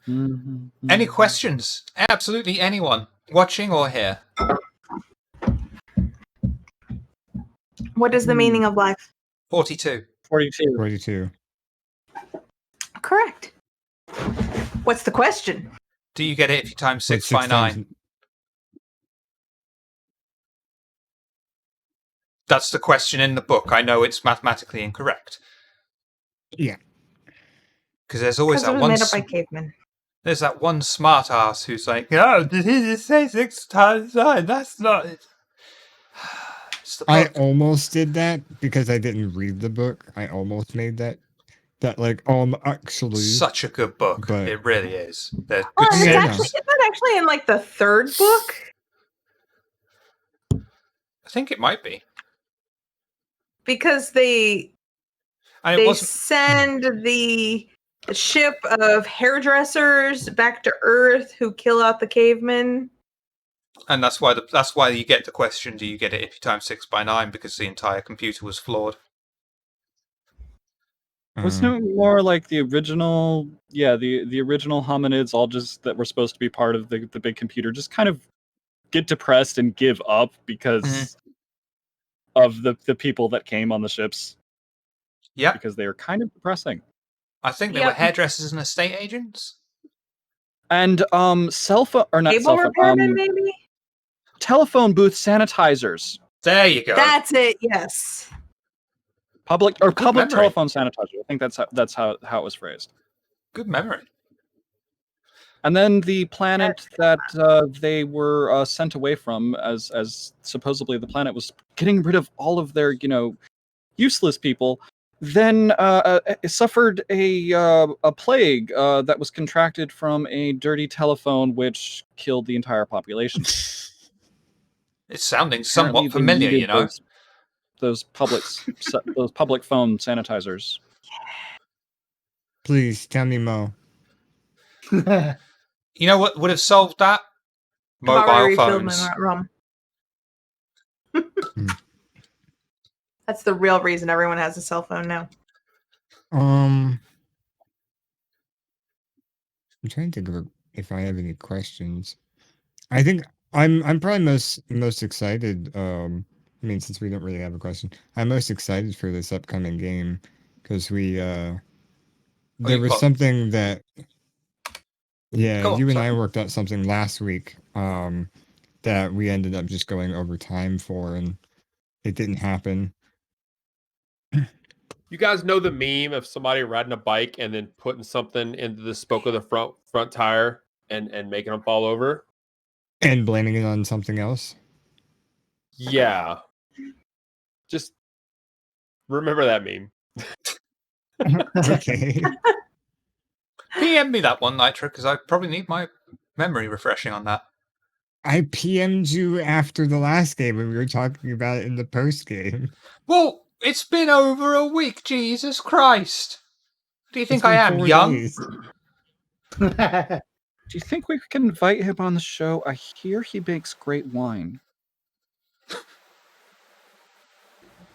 Mhm, Any mhm. questions? Absolutely anyone, watching or here. What is the meaning of life? 42. 42. 42. Correct. What's the question? Do you get it if you times 6 What's by 9? times- That's the question in the book. I know it's mathematically incorrect. Yeah. Because there's always Because it that was one. made up by cavemen. There's that one smart ass who's like, "Oh, did he just say 6 times 9? That's not it." It's the I book. almost did that because I didn't read the book. I almost made that actually. Such a good book. But- It really is. They're Oh, good and Yeah, I know. is that actually in like the third book? I think it might be. Because they And it wasn't. send the A ship of hairdressers back to Earth who kill out the cavemen. And that's why you get the question: do you get it if you times 6 by 9? Because the entire computer was flawed. Wasn't it more like the original? Yeah, the original hominids, all just that were supposed to be part of the big computer, just kind of get depressed and give up because of the people that came on the ships. Yep. Because they were kind of depressing. I think they were hairdressers and estate agents. And cell phone or not Cable cell phone, repairman, maybe? telephone booth sanitizers. There you go. That's it, yes. Public memory. telephone sanitizer. I think that's how it was phrased. Good memory. And then the planet that they were sent away from, as supposedly the planet was getting rid of all of their useless people, then suffered a plague that was contracted from a dirty telephone, which killed the entire population. It's sounding Apparently somewhat they familiar, needed you know. Those public phone sanitizers. Please tell me, Mo. You know what would have solved that? I've already Mobile refilled phones. my rum. That's the real reason everyone has a cell phone now. I'm trying to think of if I have any questions. I think I'm probably most excited. I mean, since we don't really have a question, I'm most excited for this upcoming game because there was something that Cool, you and sorry. I worked out something last week that we ended up just going over time for, and it didn't happen. You guys know the meme of somebody riding a bike and then putting something into the spoke of the front tire and making them fall over? And blaming it on something else. Yeah. Just remember that meme. Okay. PM me that one, Nitro, because I probably need my memory refreshing on that. I PM'd you after the last game when we were talking about it in the post game. Well, it's been over a week, Jesus Christ. Do you think I am 4 young? days. Do you think we can invite him on the show? I hear he makes great wine.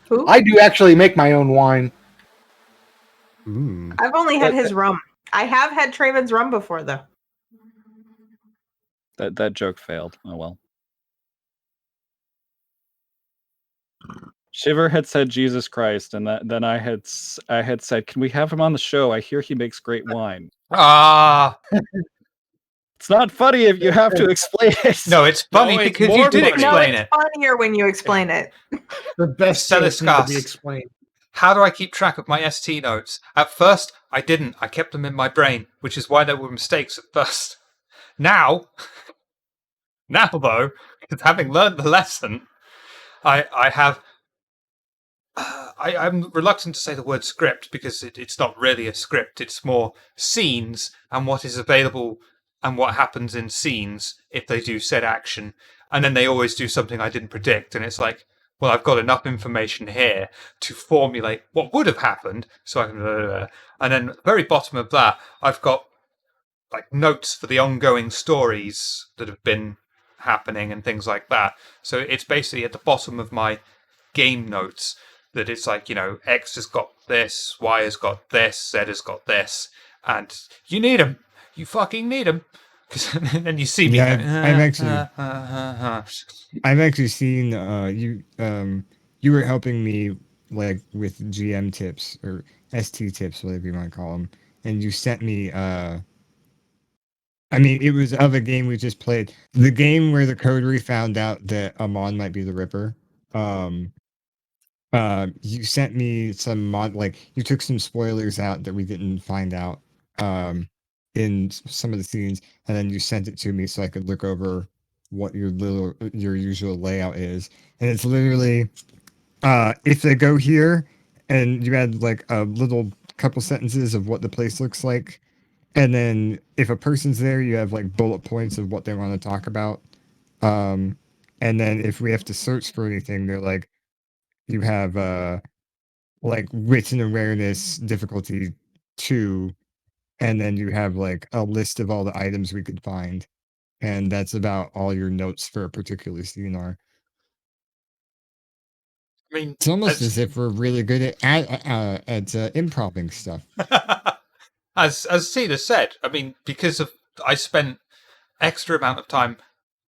Who? I do actually make my own wine. Ooh. I've only had his rum. I have had Traven's rum before, though. That joke failed. Oh well. Shiver had said Jesus Christ, and then I had said, "Can we have him on the show? I hear he makes great wine." Ah, It's not funny if you have to explain it. no, it's funny No, it's because more you did funny. No, explain it's it. funnier when you explain it. The best So jokes need to be discuss. explained. How do I keep track of my ST notes? At first, I didn't. I kept them in my brain, which is why there were mistakes at first. Now though, because having learned the lesson, I have. I'm reluctant to say the word script because it's not really a script. It's more scenes and what is available and what happens in scenes if they do said action. And then they always do something I didn't predict. And it's like, well, I've got enough information here to formulate what would have happened. So I can, and then at the very bottom of that, I've got like notes for the ongoing stories that have been happening and things like that. So it's basically at the bottom of my game notes that it's like, X has got this, Y has got this, Z has got this, and you need them. You fucking need them. Because then you see me. Yeah, going, I've actually seen you were helping me like with GM tips or ST tips, whatever you want to call them, and you sent me I mean, it was of a game we just played. The game where the coterie found out that Amon might be the Ripper. You sent me some you took some spoilers out that we didn't find out in some of the scenes, and then you sent it to me so I could look over what your usual layout is. And it's literally if they go here, and you had like a little couple sentences of what the place looks like. And then if a person's there, you have like bullet points of what they want to talk about. And then if we have to search for anything, they're like, you have like written awareness difficulty 2, and then you have like a list of all the items we could find, and that's about all your notes for a particular scene are. I mean, It's almost as- as if we're really good at improving stuff. as Cedar said, I mean, because of I spent extra amount of time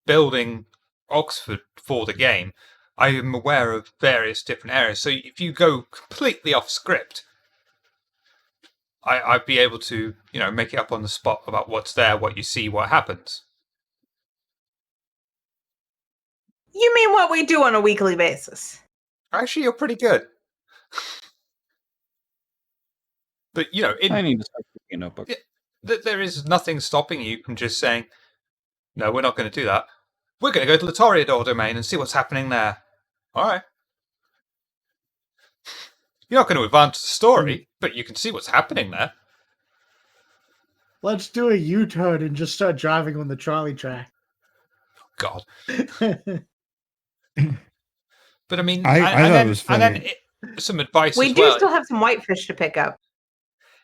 building Oxford for the game, I am aware of various different areas. So if you go completely off script, I'd be able to, make it up on the spot about what's there, what you see, what happens. You mean what we do on a weekly basis? Actually, you're pretty good. But, I need to start keeping a notebook. Yeah. There is nothing stopping you from just saying, no, we're not going to do that. We're going to go to the Toreador domain and see what's happening there. All right. You're not going to advance the story, but you can see what's happening there. Let's do a U-turn and just start driving on the trolley track. God. But I mean, I thought it was and then funny. some advice We as do well. still have some whitefish to pick up.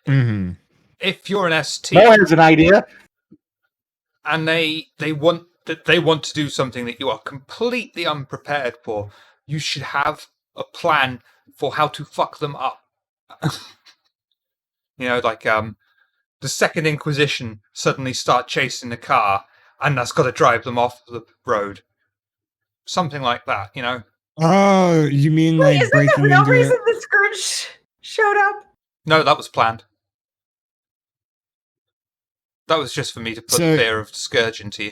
Hmm. If you're an ST Mo has an idea. and they want to do something that you are completely unprepared for, you should have a plan for how to fuck them up. Like the Second Inquisition suddenly start chasing the car, and that's got to drive them off the road. Something like that, Oh, you mean Wait, like is that the breaking real into reason it? the Scrooge showed up? No, that was planned. That was just for me to put So- fear of Scourge into you.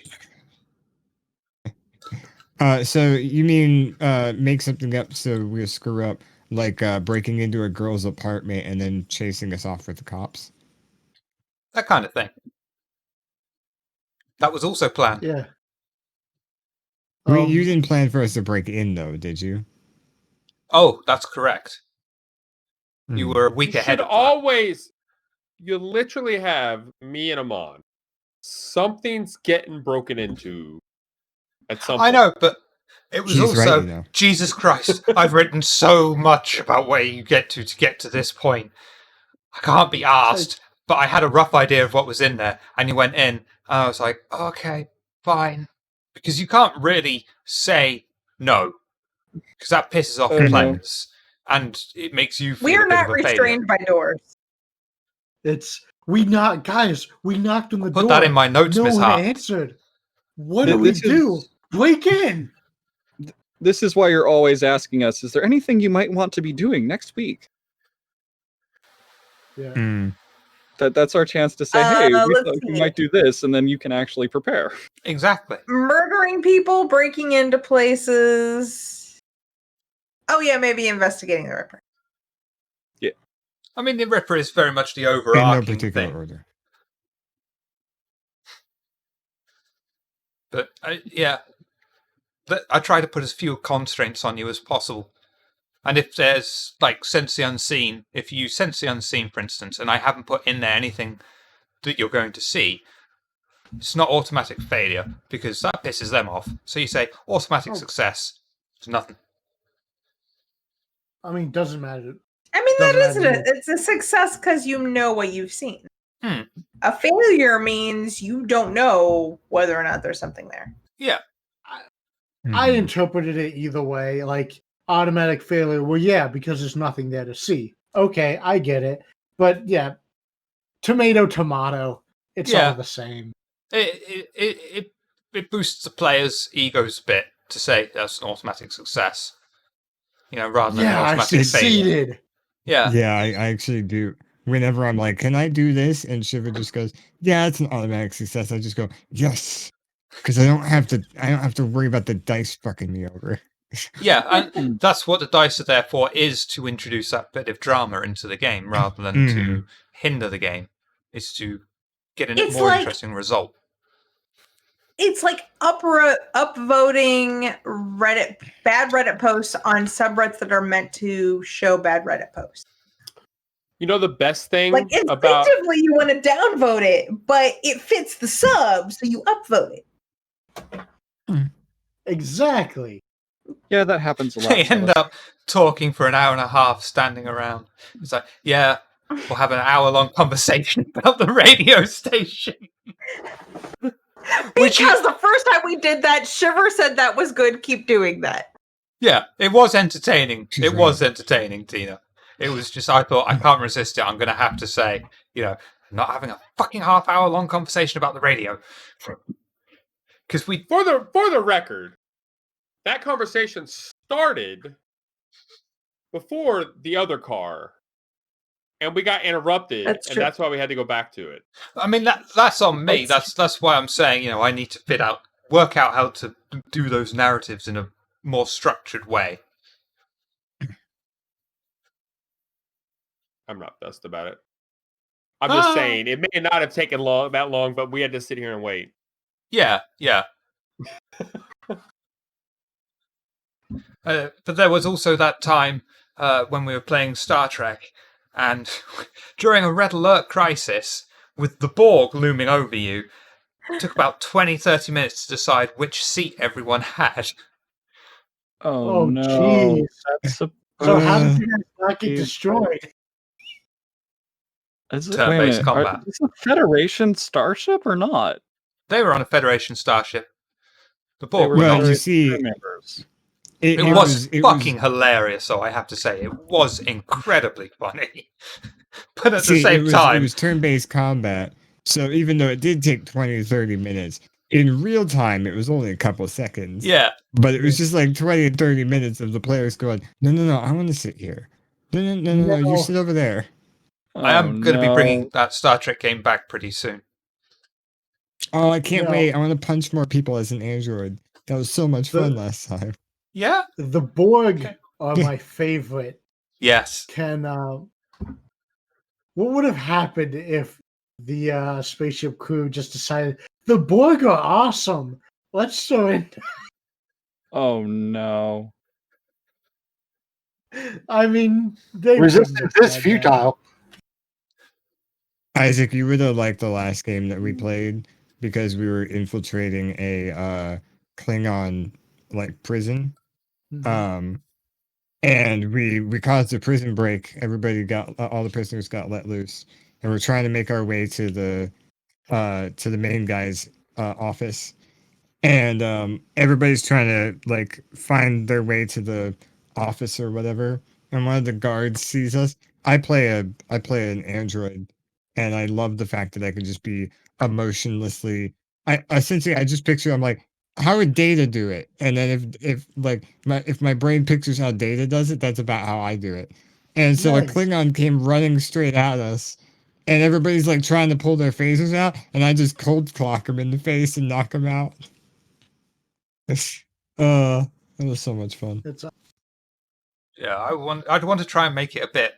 So you mean make something up so we screw up, like breaking into a girl's apartment and then chasing us off with the cops? That kind of thing. That was also planned. Yeah. You didn't plan for us to break in, though, did you? Oh, that's correct. You Hmm. were a week You ahead should of that. always. You literally have me and Amon. Something's getting broken into. At some I point. know, but it was She's also right, you know. Jesus Christ. I've written so much about where you get to this point. I can't be asked, but I had a rough idea of what was in there, and you went in, and I was like, okay, fine, because you can't really say no, because that pisses off Oh, no. players, and it makes you feel We a are bit not of a failure. restrained by doors. We knocked on the door. Put that in my notes, No Miss one Hart. answered. What do we This do? is- Break in. This is why you're always asking us, is there anything you might want to be doing next week? Yeah. Hmm. That's our chance to say, hey, we let's thought we see. might do this, and then you can actually prepare. Exactly. Murdering people, breaking into places. Oh yeah, maybe investigating the Ripper. I mean, the Ripper is very much the In no overarching particular thing. order. But yeah, I try to put as few constraints on you as possible. And if there's like sense the unseen, if you sense the unseen, for instance, and I haven't put in there anything that you're going to see, it's not automatic failure because that pisses them off. So you say automatic Oh. success. It's nothing. I mean, doesn't matter. I mean, that Doesn't isn't matter. it. It's a success because you know what you've seen. Hmm. A failure means you don't know whether or not there's something there. Yeah. I Mhm. interpreted it either way, like automatic failure. Well, yeah, because there's nothing there to see. Okay, I get it. But yeah, tomato. It's Yeah. all the same. It boosts the player's egos a bit to say that's an automatic success. Rather than an Yeah, I automatic failure. succeeded. Yeah. Yeah, I actually do. Whenever I'm like, can I do this? And Shiva just goes, yeah, it's an automatic success. I just go, yes. Because I don't have to worry about the dice fucking me over. Yeah, and that's what the dice are there for, is to introduce that bit of drama into the game rather than to hinder the game. It's to get a It's more like- interesting result. It's like upvoting bad Reddit posts on subreddits that are meant to show bad Reddit posts. You know the best thing Like about instinctively, you want to downvote it, but it fits the sub, so you upvote it. Exactly. Yeah, that happens a lot. They end up talking for an hour and a half, standing around. It's like, yeah, we'll have an hour-long conversation about the radio station. Because the first time we did that, Shiver said that was good. Keep doing that. Yeah, it was entertaining. She's It right. was entertaining, Tina. It was just, I thought, I can't resist it. I'm going to have to say, I'm not having a fucking half-hour-long conversation about the radio. Because For the record, that conversation started before the other car, and we got interrupted, That's and true. that's why we had to go back to it. I mean, that's on me. That's why I'm saying, I need to work out how to do those narratives in a more structured way. I'm not fussed about it. I'm just saying, it may not have taken that long, but we had to sit here and wait. Yeah. But there was also that time when we were playing Star Trek, and during a red alert crisis, with the Borg looming over you, it took about 20-30 minutes to decide which seat everyone had. Oh, no. jeez. That's a So how did you guys not get Jeez. destroyed? Is it, Turn-based wait a minute, combat. is it a Federation starship or not? They were on a Federation starship. The They Borg were were Well, not. you see, crew members. It was fucking hilarious, though, I have to say. It was incredibly funny. But at the same it time... was turn-based combat. So even though it did take 20 to 30 minutes, in real time, it was only a couple seconds. Yeah. But it was just like 20 to 30 minutes of the players going, no, I want to sit here. No, you No. sit over there. I am going to be no. bringing that Star Trek game back pretty soon. Oh, I can't No. wait. I want to punch more people as an android. That was so much fun last time. Yeah? The Borg Okay. are my favorite. Yes. What would have happened if the spaceship crew just decided the Borg are awesome? Let's throw in. Oh no. I mean, they Resistance wouldn't have is said that. futile. Isaac, you would have liked the last game that we played because we were infiltrating a Klingon prison. Mhm. And we caused a prison break. Everybody got all the prisoners got let loose, and we're trying to make our way to the main guy's office, and everybody's trying to find their way to the office or whatever. And one of the guards sees us. I play an android, and I love the fact that I can just be emotionlessly. I just picture I'm like, how would Data do it? And then if my brain pictures how Data does it, that's about how I do it. And so a Nice. Klingon came running straight at us, and everybody's trying to pull their phasers out, and I just cold clock him in the face and knock him out. That was so much fun. It's Yeah, I'd want to try and make it a bit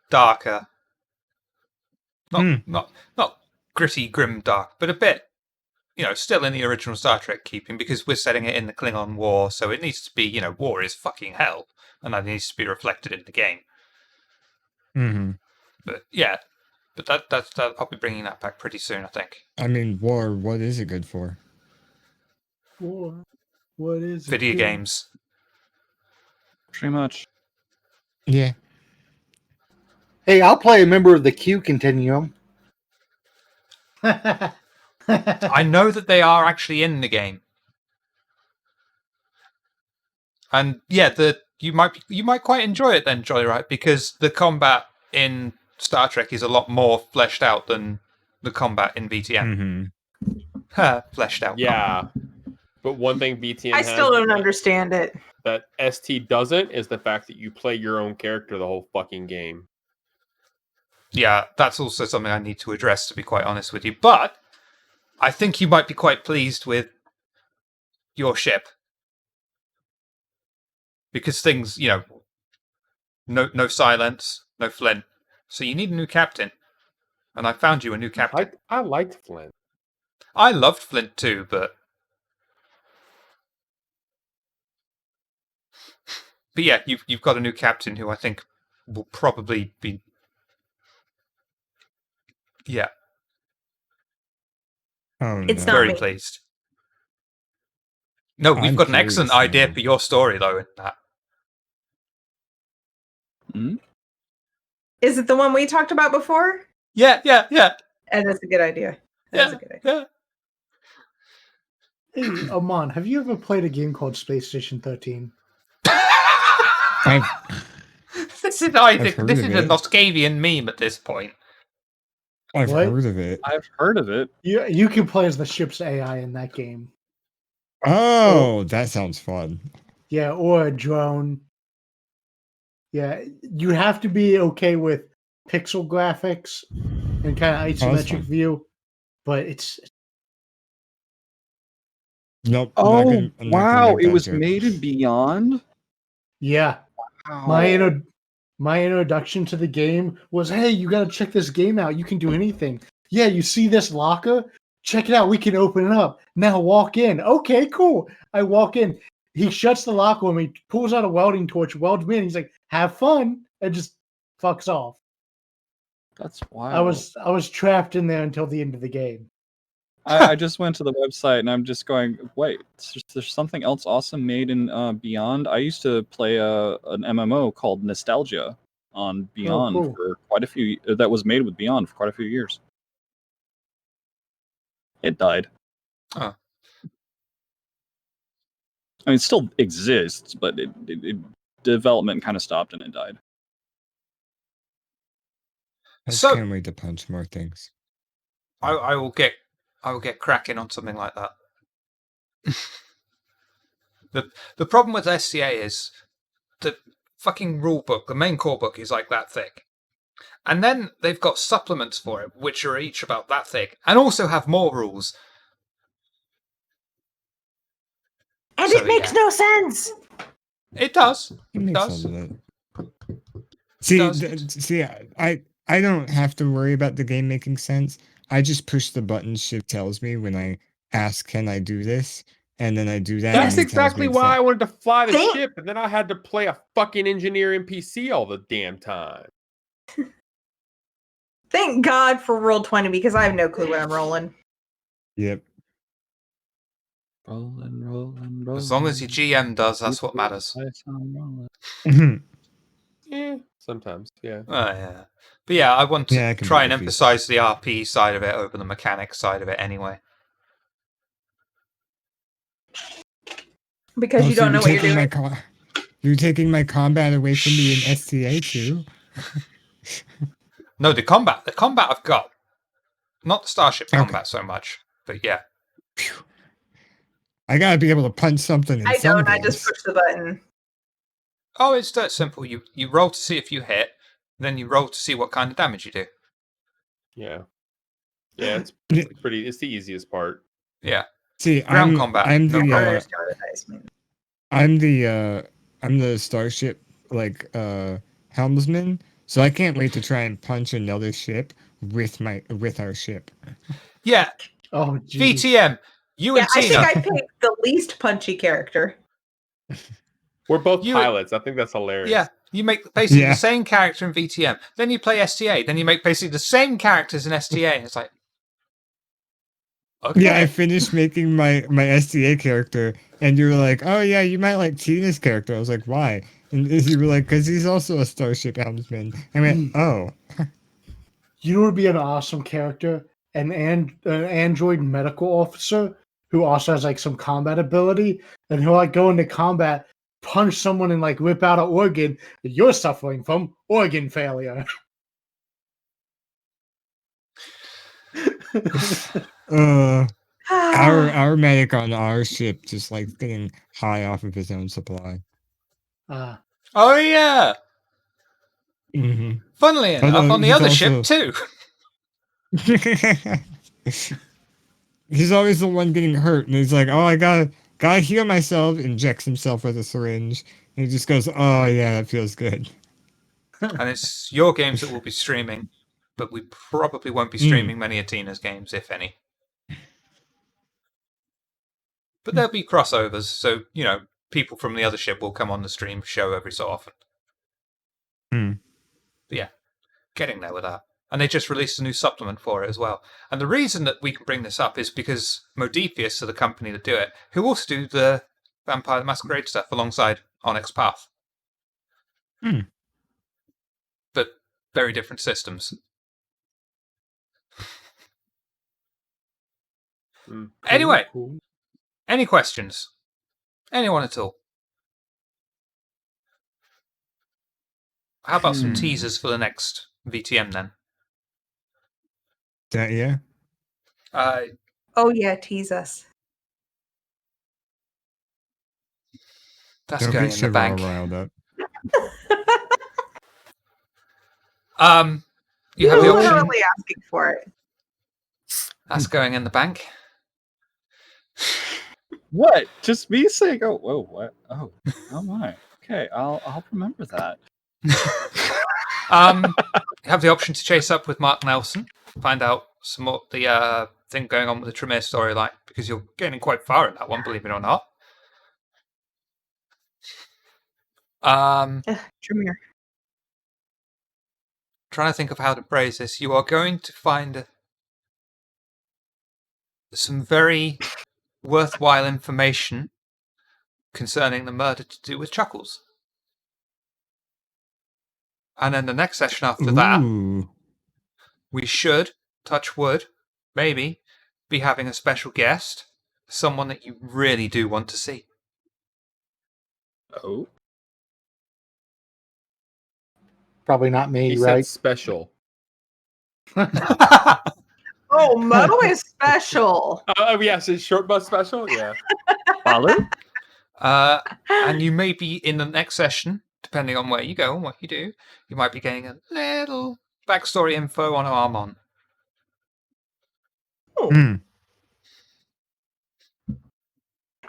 darker. Not gritty, grim, dark, but a bit, still in the original Star Trek keeping, because we're setting it in the Klingon War, so it needs to be, war is fucking hell, and that needs to be reflected in the game. Mm-hmm. But yeah, but that's I'll be bringing that back pretty soon, I think. I mean, war. What is it good for? war. What is it? Video good? games. Pretty much. Yeah. Hey, I'll play a member of the Q Continuum. I know that they are actually in the game, and yeah, you might quite enjoy it then, Jolly Right, because the combat in Star Trek is a lot more fleshed out than the combat in BTN. Mm-hmm. Fleshed out. Yeah. But one thing BTN I has still don't understand it. that ST doesn't is the fact that you play your own character the whole fucking game. Yeah, that's also something I need to address, to be quite honest with you. But I think you might be quite pleased with your ship. Because things, no silence, no Flint. So you need a new captain. And I found you a new captain. I liked Flint. I loved Flint too, but yeah, you've got a new captain who I think will probably be... Yeah. Oh, It's no. not Very me. pleased. No, we've I'm got an excellent curious idea now. for your story, though, in that. Hmm? Is it the one we talked about before? Yeah. And that's a good idea. That's a good idea. Hey, Amon, have you ever played a game called Space Station 13? I've, This is heard a of it. Noskavian meme at this point. I've What? heard of it. I've heard of it. You can play as the ship's AI in that game. Oh, that sounds fun. Yeah, or a drone. Yeah, you have to be okay with pixel graphics and kind of isometric Awesome. view, but it's Nope. Oh, I'm not gonna wow. make It that was joke. made in Beyond? yeah. Wow. My introduction to the game was, hey, you got to check this game out. You can do anything. Yeah, you see this locker? Check it out. We can open it up. Now walk in. Okay, cool. I walk in. He shuts the locker room. He pulls out a welding torch, welds me in. He's like, have fun, and just fucks off. That's wild. I was trapped in there until the end of the game. I just went to the website and I'm just going, wait, there's something else awesome made in Beyond. I used to play an MMO called Nostalgia on Beyond cool. for quite a few. That was made with Beyond for quite a few years. It died. Oh. I mean, it still exists, but it development kind of stopped and it died. I just So- can't wait to punch more things. I will get cracking on something like that. The problem with SCA is the fucking rule book, the main core book, is like that thick. And then they've got supplements for it, which are each about that thick, and also have more rules. And So, it makes yeah. no sense. It does. It makes does. sense of it. See, does. I don't have to worry about the game making sense. I just push the button Shift tells me when I ask, "Can I do this?" And then I do that. That's and it tells exactly me why I it's wanted to fly the Think- ship, and then I had to play a fucking engineer NPC all the damn time. Thank God for Roll20 because I have no clue what I'm rolling. Yep. Rolling. As long as your GM does, that's what matters. Yeah, sometimes, yeah. Oh, yeah. But yeah, I want to Yeah, I can try be and confused. emphasize the RP side of it over the mechanics side of it anyway. Because Oh, you so don't know what you're taking doing. You're taking my combat away from me in STA too. No, the combat I've got. Not the Starship Okay. combat so much, but yeah. I gotta be able to punch something. In I some don't. I just games. push the button. Oh, it's that simple. You roll to see if you hit, then you roll to see what kind of damage you do. Yeah. Yeah, it's pretty, it's the easiest part. Yeah. See, Ground I'm combat, I'm no the combat. Understand what the dice mean. I'm the Starship helmsman, so I can't wait to try and punch another ship with our ship. Yeah, Oh, geez. VTM, you Yeah, and I Tina. think I picked the least punchy character. We're both You- pilots. I think that's hilarious. Yeah, you make basically Yeah. the same character in VTM. Then you play STA. Then you make basically the same characters in STA. And it's like, okay. Yeah, I finished making my STA character, and you were like, "Oh yeah, you might like Tina's character." I was like, "Why?" And you were like, "Because he's also a Starship helmsman." I went, "Oh, You know what would be an awesome character? An android medical officer who also has like some combat ability, and he'll like go into combat, punch someone, and like whip out an organ. You're suffering from organ failure. our medic on our ship just like getting high off of his own supply." Oh yeah. hmm Funnily enough, Although on the he's other also- ship too. He's always the one getting hurt, and he's like, "Oh, I gotta heal myself." Injects himself with a syringe, and he just goes, "Oh yeah, that feels good." And it's your games that we'll be streaming, but we probably won't be streaming many of Tina's games, if any. But there'll be crossovers, so people from the other ship will come on the stream show every so often. Hmm. But yeah, getting there with that. And they just released a new supplement for it as well. And the reason that we can bring this up is because Modifius are the company that do it, who also do the Vampire the Masquerade stuff alongside Onyx Path. Hmm. But very different systems. Mm, Anyway. cool. Any questions? Anyone at all? How about some teasers for the next VTM then? Yeah. Oh yeah, tease us. That's Don't going get in the Shiver all bank. riled up. You have the You're option. literally asking for it. That's going in the bank. What? Just me saying, "Oh, whoa, what? Oh my." Okay, I'll remember that. You have the option to chase up with Mark Nelson, find out some more the thing going on with the Tremere storyline, because you're getting quite far in that one, believe it or not. Tremere. Trying to think of how to phrase this. You are going to find some very worthwhile information concerning the murder to do with Chuckles. And then the next session after that, Ooh. we should, touch wood, maybe, be having a special guest, someone that you really do want to see. Oh, Probably not me, he right? said special. Oh, Mo is special. Oh, yes, his short bus special. Yeah. Balu? And you may be in the next session, depending on where you go and what you do, you might be getting a little backstory info on Armon. Oh. Mm.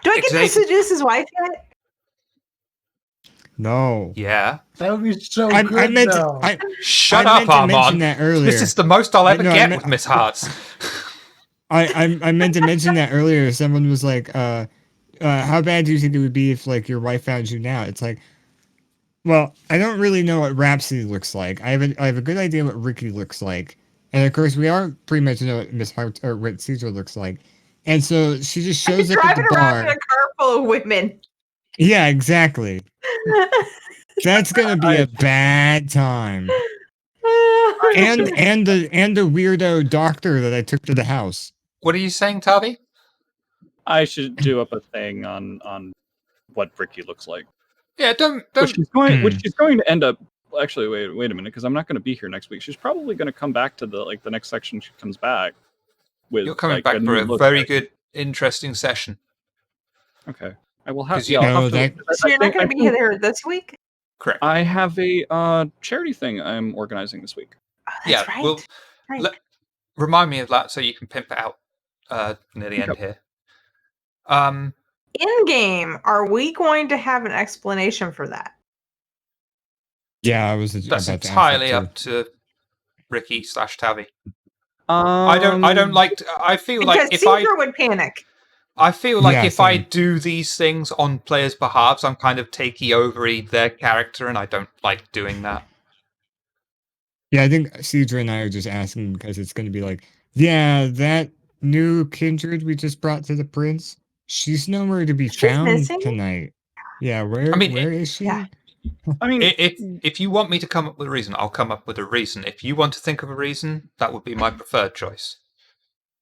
Do I get to seduce his wife yet? No. Yeah. That would be so I good. meant though. Shut I up, meant to mention Armon. that earlier. This is the most I'll ever No, I get meant- with Miss Hearts. I meant to mention that earlier. Someone was like, how bad do you think it would be if like your wife found you now? It's like, well, I don't really know what Rhapsody looks like. I have a good idea what Ricky looks like. And of course we are pretty much know what Miss Hart or what Caesar looks like. And so she just shows up at the Driving around in bar. a car full of women. Yeah, exactly. That's gonna be a bad time. And the weirdo doctor that I took to the house. What are you saying, Tavi? I should do up a thing on what Ricky looks like. Yeah, don't. Which she's going to end up. Actually, wait a minute, because I'm not going to be here next week. She's probably going to come back to the next section. She comes back with. You're coming like, back for new a look very at- good, interesting session. Okay, I will have. 'Cause Yeah, you I'll know have to, that- So you're not going to be I think there this week? Correct. I have a charity thing I'm organizing this week. Oh, that's Yeah, right. well, right. Remind me of that so you can pimp it out near the end here. In game, are we going to have an explanation for that? Yeah, I was That's about to ask that entirely too. up to Ricky / Tavi. I I don't like. I feel Because like if Caesar would panic. I feel like Yeah, if I same. do these things on players' behalves, I'm kind of taking over their character, and I don't like doing that. Yeah, I think Cedra and I are just asking because it's going to be like, yeah, that new kindred we just brought to the prince, she's nowhere to be She's found missing? tonight. Yeah, where is she? yeah. I mean, If you want me to come up with a reason, I'll come up with a reason. If you want to think of a reason, that would be my preferred choice.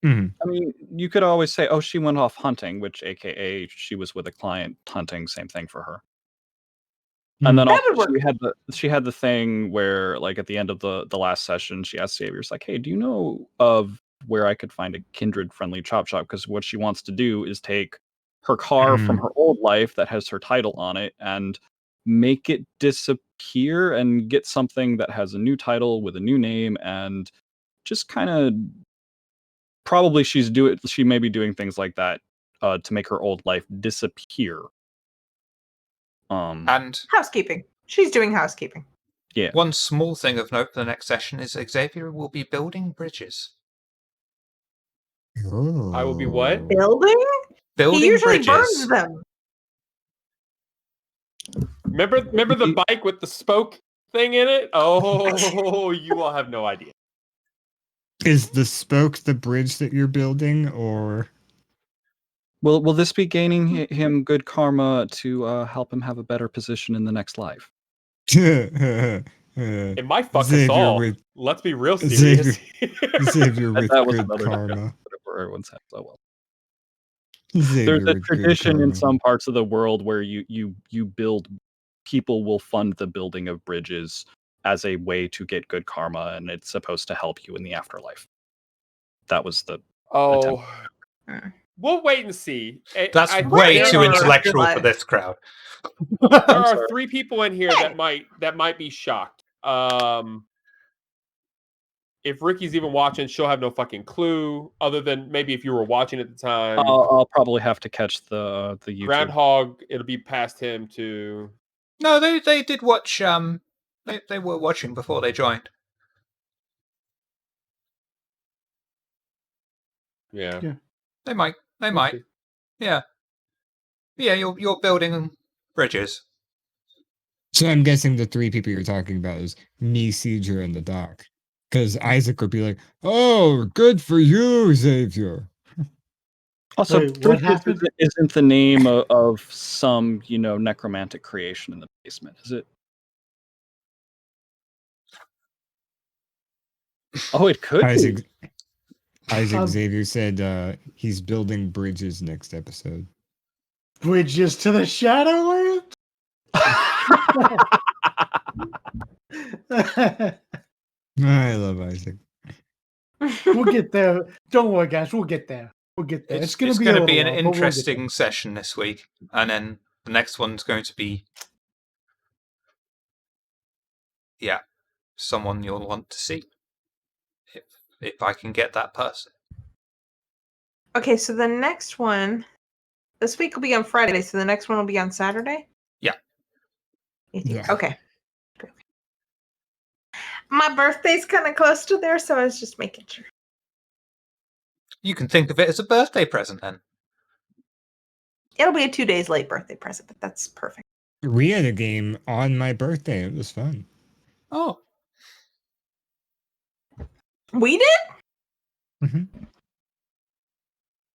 Mhm. I mean, you could always say, "Oh, she went off hunting," which, AKA, she was with a client hunting. Same thing for her. And then That also would she had the thing where, like, at the end of the last session, she asked Xavier, like, "Hey, do you know of where I could find a kindred friendly chop shop?" Because what she wants to do is take her car from her old life that has her title on it and make it disappear and get something that has a new title with a new name, and just kind of probably she may be doing things like that to make her old life disappear. And Housekeeping. She's doing housekeeping. Yeah. one small thing of note for the next session is Xavier will be building bridges. I will be what? Building? Building He usually bridges. burns them. Remember the bike with the spoke thing in it? Oh, you all have no idea. Is the spoke the bridge that you're building, or? Will this be gaining him good karma to help him have a better position in the next life? Uh, It might fuck us Xavier all. with Let's be real serious. Xavier with That was good another karma. whatever everyone's had. Oh well. Xavier There's a with good tradition in karma. some parts of the world where you build, people will fund the building of bridges as a way to get good karma, and it's supposed to help you in the afterlife. That was the Oh, Hmm. we'll wait and see. That's I way there too are- intellectual for this crowd. There I'm are sorry. 3 people in here that might be shocked. If Ricky's even watching, she'll have no fucking clue. Other than maybe if you were watching at the time, I'll probably have to catch the YouTube. Groundhog. It'll be past him to. No, they did watch. They were watching before they joined. Yeah. They might. They We'll might. see. Yeah. Yeah. You're building bridges. So I'm guessing the 3 people you're talking about is me, Seidra, and the doc. Because Isaac would be like, "Oh, good for you, Xavier." Also, Wait, what Bridges happened? isn't the name of some necromantic creation in the basement, is it? Oh, it could Isaac be. Isaac Xavier said he's building bridges next episode. Bridges to the Shadowlands. I love Isaac. We'll get there. Don't worry, guys. We'll get there. We'll get there. It's going to be, gonna a be an little while, but we'll get interesting session this week, and then the next one's going to be, yeah, someone you'll want to see. If I can get that person. Okay, so the next one, this week will be on Friday, so the next one will be on Saturday? Yeah. You think? Yeah. Okay. My birthday's kind of close to there, so I was just making sure. You can think of it as a birthday present then. It'll be a 2 days late birthday present, but that's perfect. We had a game on my birthday. It was fun. Oh. We did? hmm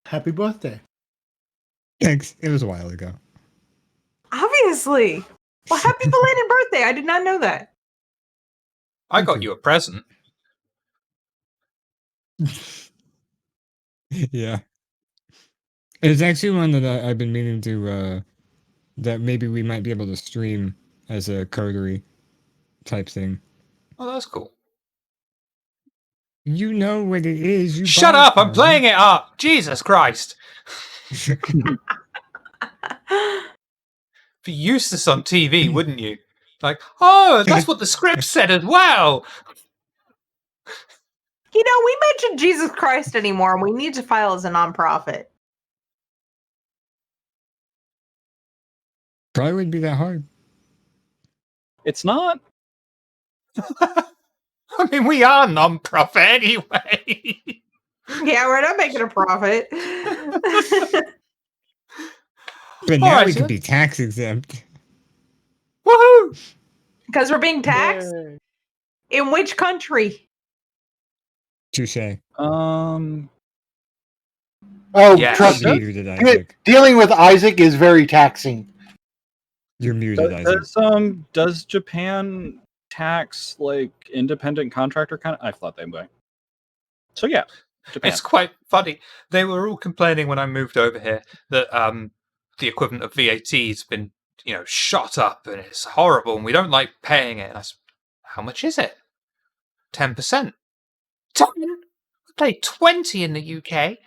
Happy birthday. Thanks. It was a while ago. Obviously. Well, happy belated birthday. I did not know that. I got you a present. Yeah. It's actually one that I've been meaning to, that maybe we might be able to stream as a coterie type thing. Oh, that's cool. You know what it is. You Shut bought up! I'm playing it up! Jesus Christ! Be useless on TV, wouldn't you? Like, oh, that's what the script said as well! We mentioned Jesus Christ anymore, and we need to file as a nonprofit. Probably wouldn't be that hard. It's not. I mean, we are non-profit anyway. Yeah, we're not making a profit. But now Alright, we so can be tax exempt. Woohoo! Because we're being taxed? Yay. In which country? Touche. Um, Oh, Yeah. trust You're me. muted, Isaac. Dealing with Isaac is very taxing. You're muted, Isaac. does Japan tax like independent contractor kind of? I thought they might. So yeah, Japan. It's quite funny. They were all complaining when I moved over here that the equivalent of VAT's been, shot up and it's horrible and we don't like paying it. And I said, how much is it? 10%. 10? We pay 20 in the UK.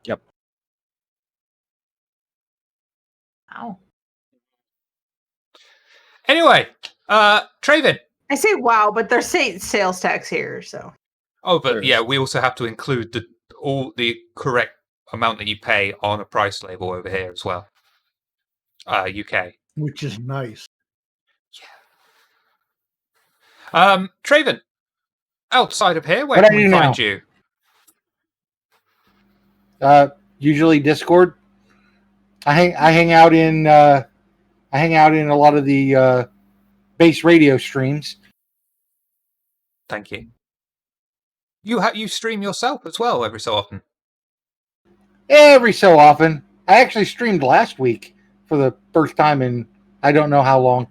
Yep. Wow. Anyway, Traven. I say wow, but there's sales tax here, so. Oh, but There yeah, is. we also have to include all the correct amount that you pay on a price label over here as well. UK. Which is nice. Traven, outside of here, where What can I we do find now? you? Usually Discord. I hang out in a lot of the base radio streams. Thank you. You stream yourself as well every so often. Every so often. I actually streamed last week for the first time in I don't know how long.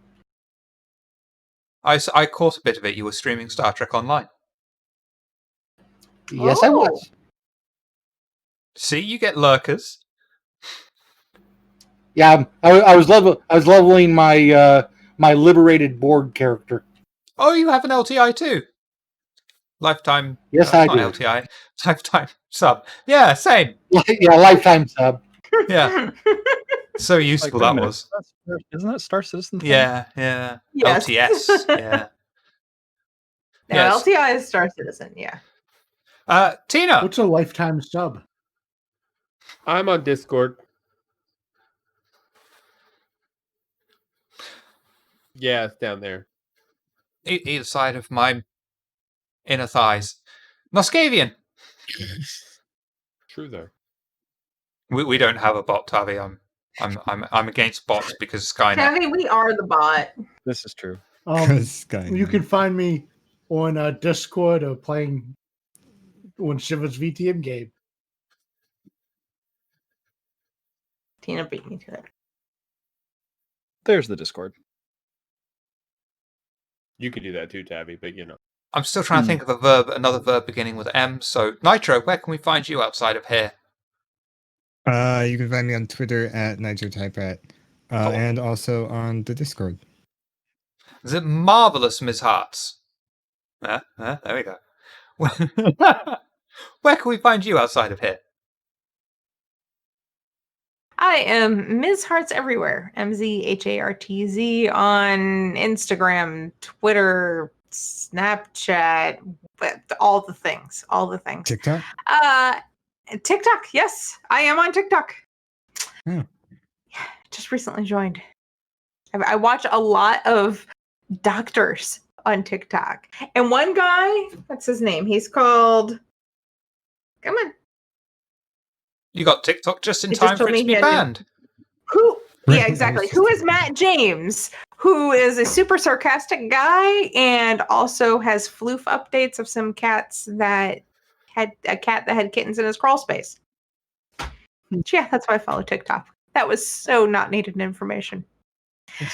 I caught a bit of it. You were streaming Star Trek Online. Yes, I was. See, you get lurkers. Yeah, I was leveling my my liberated Borg character. Oh, you have an LTI too. Lifetime. Yes, no, I not do. LTI. Lifetime sub. Yeah, same. Yeah, lifetime sub. Yeah. So Like, useful wait a that minute, was. isn't that Star Citizen? Thing? Yeah, yeah. Yes. LTS. Yeah. No, Yes. LTI is Star Citizen. Yeah. Tina. What's a lifetime sub? I'm on Discord. Yeah, it's down there. Either side of my inner thighs. Noskavian. True though. We don't have a bot, Tavi. I'm against bots because Skynet. Tavi, we are the bot. This is true. Skynet. You can find me on Discord or playing on Shiva's VTM game. Tina beat me to it. There's the Discord. You could do that too, Tabby, but you know. I'm still trying to think of another verb beginning with M. So, Nitro, where can we find you outside of here? You can find me on Twitter at NitroTypeRat, Oh. and also on the Discord. Is it marvelous, Ms. Hearts? There we go. Where can we find you outside of here? I am Ms. Hearts everywhere. MZHARTZ on Instagram, Twitter, Snapchat, all the things. All the things. TikTok? TikTok, yes. I am on TikTok. Hmm. Just recently joined. I watch a lot of doctors on TikTok. And one guy, what's his name? He's called, come on. You got TikTok just in It just time for told it to me be he had to- banned. Who? Right, Yeah, I exactly. was Who just is Matt James? Who is a super sarcastic guy and also has floof updates of some cats that had a cat that had kittens in his crawl space. Yeah, that's why I follow TikTok. That was so not needed information.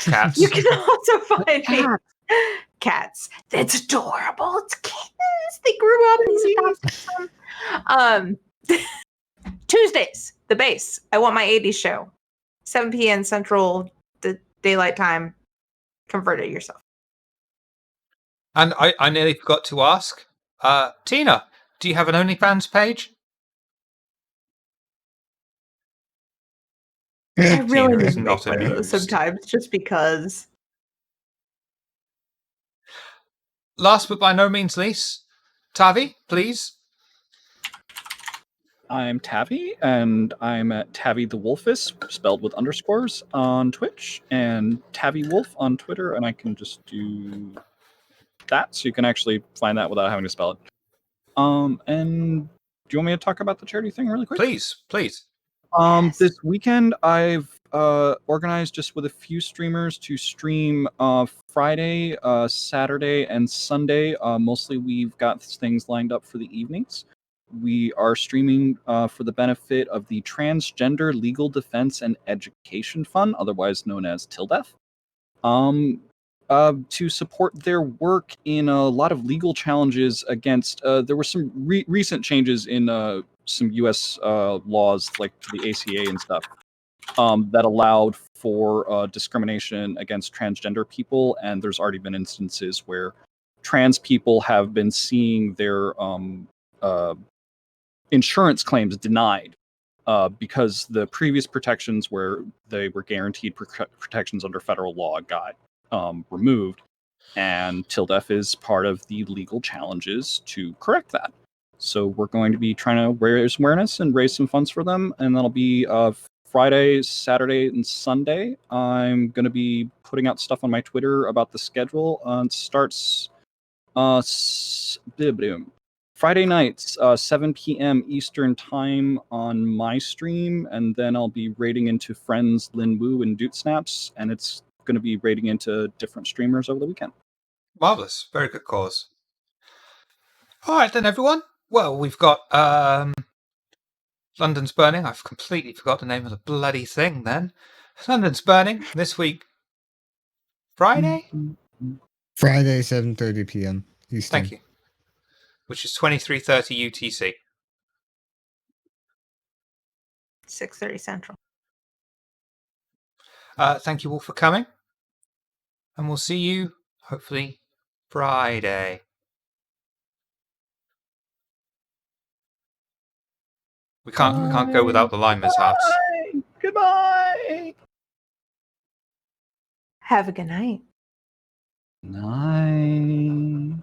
Cats. You can also find me. Cats. That's adorable. It's kittens. They grew up and he's adopted them. Tuesdays, the base. I want my 80s show. 7 p.m. Central, the daylight time. Convert it yourself. And I nearly forgot to ask, Tina, do you have an OnlyFans page? I really Tina need is to not make one of those amused. sometimes just because. Last but by no means least, Tavi, please. I'm Tavi, and I'm at Tavi the Wolfus, spelled with underscores, on Twitch, and Tavi Wolf on Twitter, and I can just do that, so you can actually find that without having to spell it. And do you want me to talk about the charity thing really quick? Please. Yes. This weekend, I've organized just with a few streamers to stream Friday, Saturday, and Sunday. Mostly we've got things lined up for the evenings. We are streaming for the benefit of the Transgender Legal Defense and Education Fund, otherwise known as TILDEF, to support their work in a lot of legal challenges against. There were some recent changes in some U.S. laws, like to the ACA and stuff, that allowed for discrimination against transgender people, and there's already been instances where trans people have been seeing their insurance claims denied because the previous protections where they were guaranteed protections under federal law got removed, and TILDEF is part of the legal challenges to correct that. So we're going to be trying to raise awareness and raise some funds for them, and that'll be Friday, Saturday, and Sunday. I'm going to be putting out stuff on my Twitter about the schedule. It starts Friday nights, 7 p.m. Eastern time on my stream, and then I'll be raiding into friends Lin Wu and Doot Snaps, and it's going to be raiding into different streamers over the weekend. Marvelous. Very good cause. All right then, everyone. Well, we've got London's Burning. I've completely forgot the name of the bloody thing then. London's Burning this week. Friday? Friday, 7:30 p.m. Eastern. Thank you. Which is 23:30 UTC. 6:30 Central. Thank you all for coming. And we'll see you, hopefully, Friday. We can't go without the line mishaps. Goodbye. Have a good night. Night.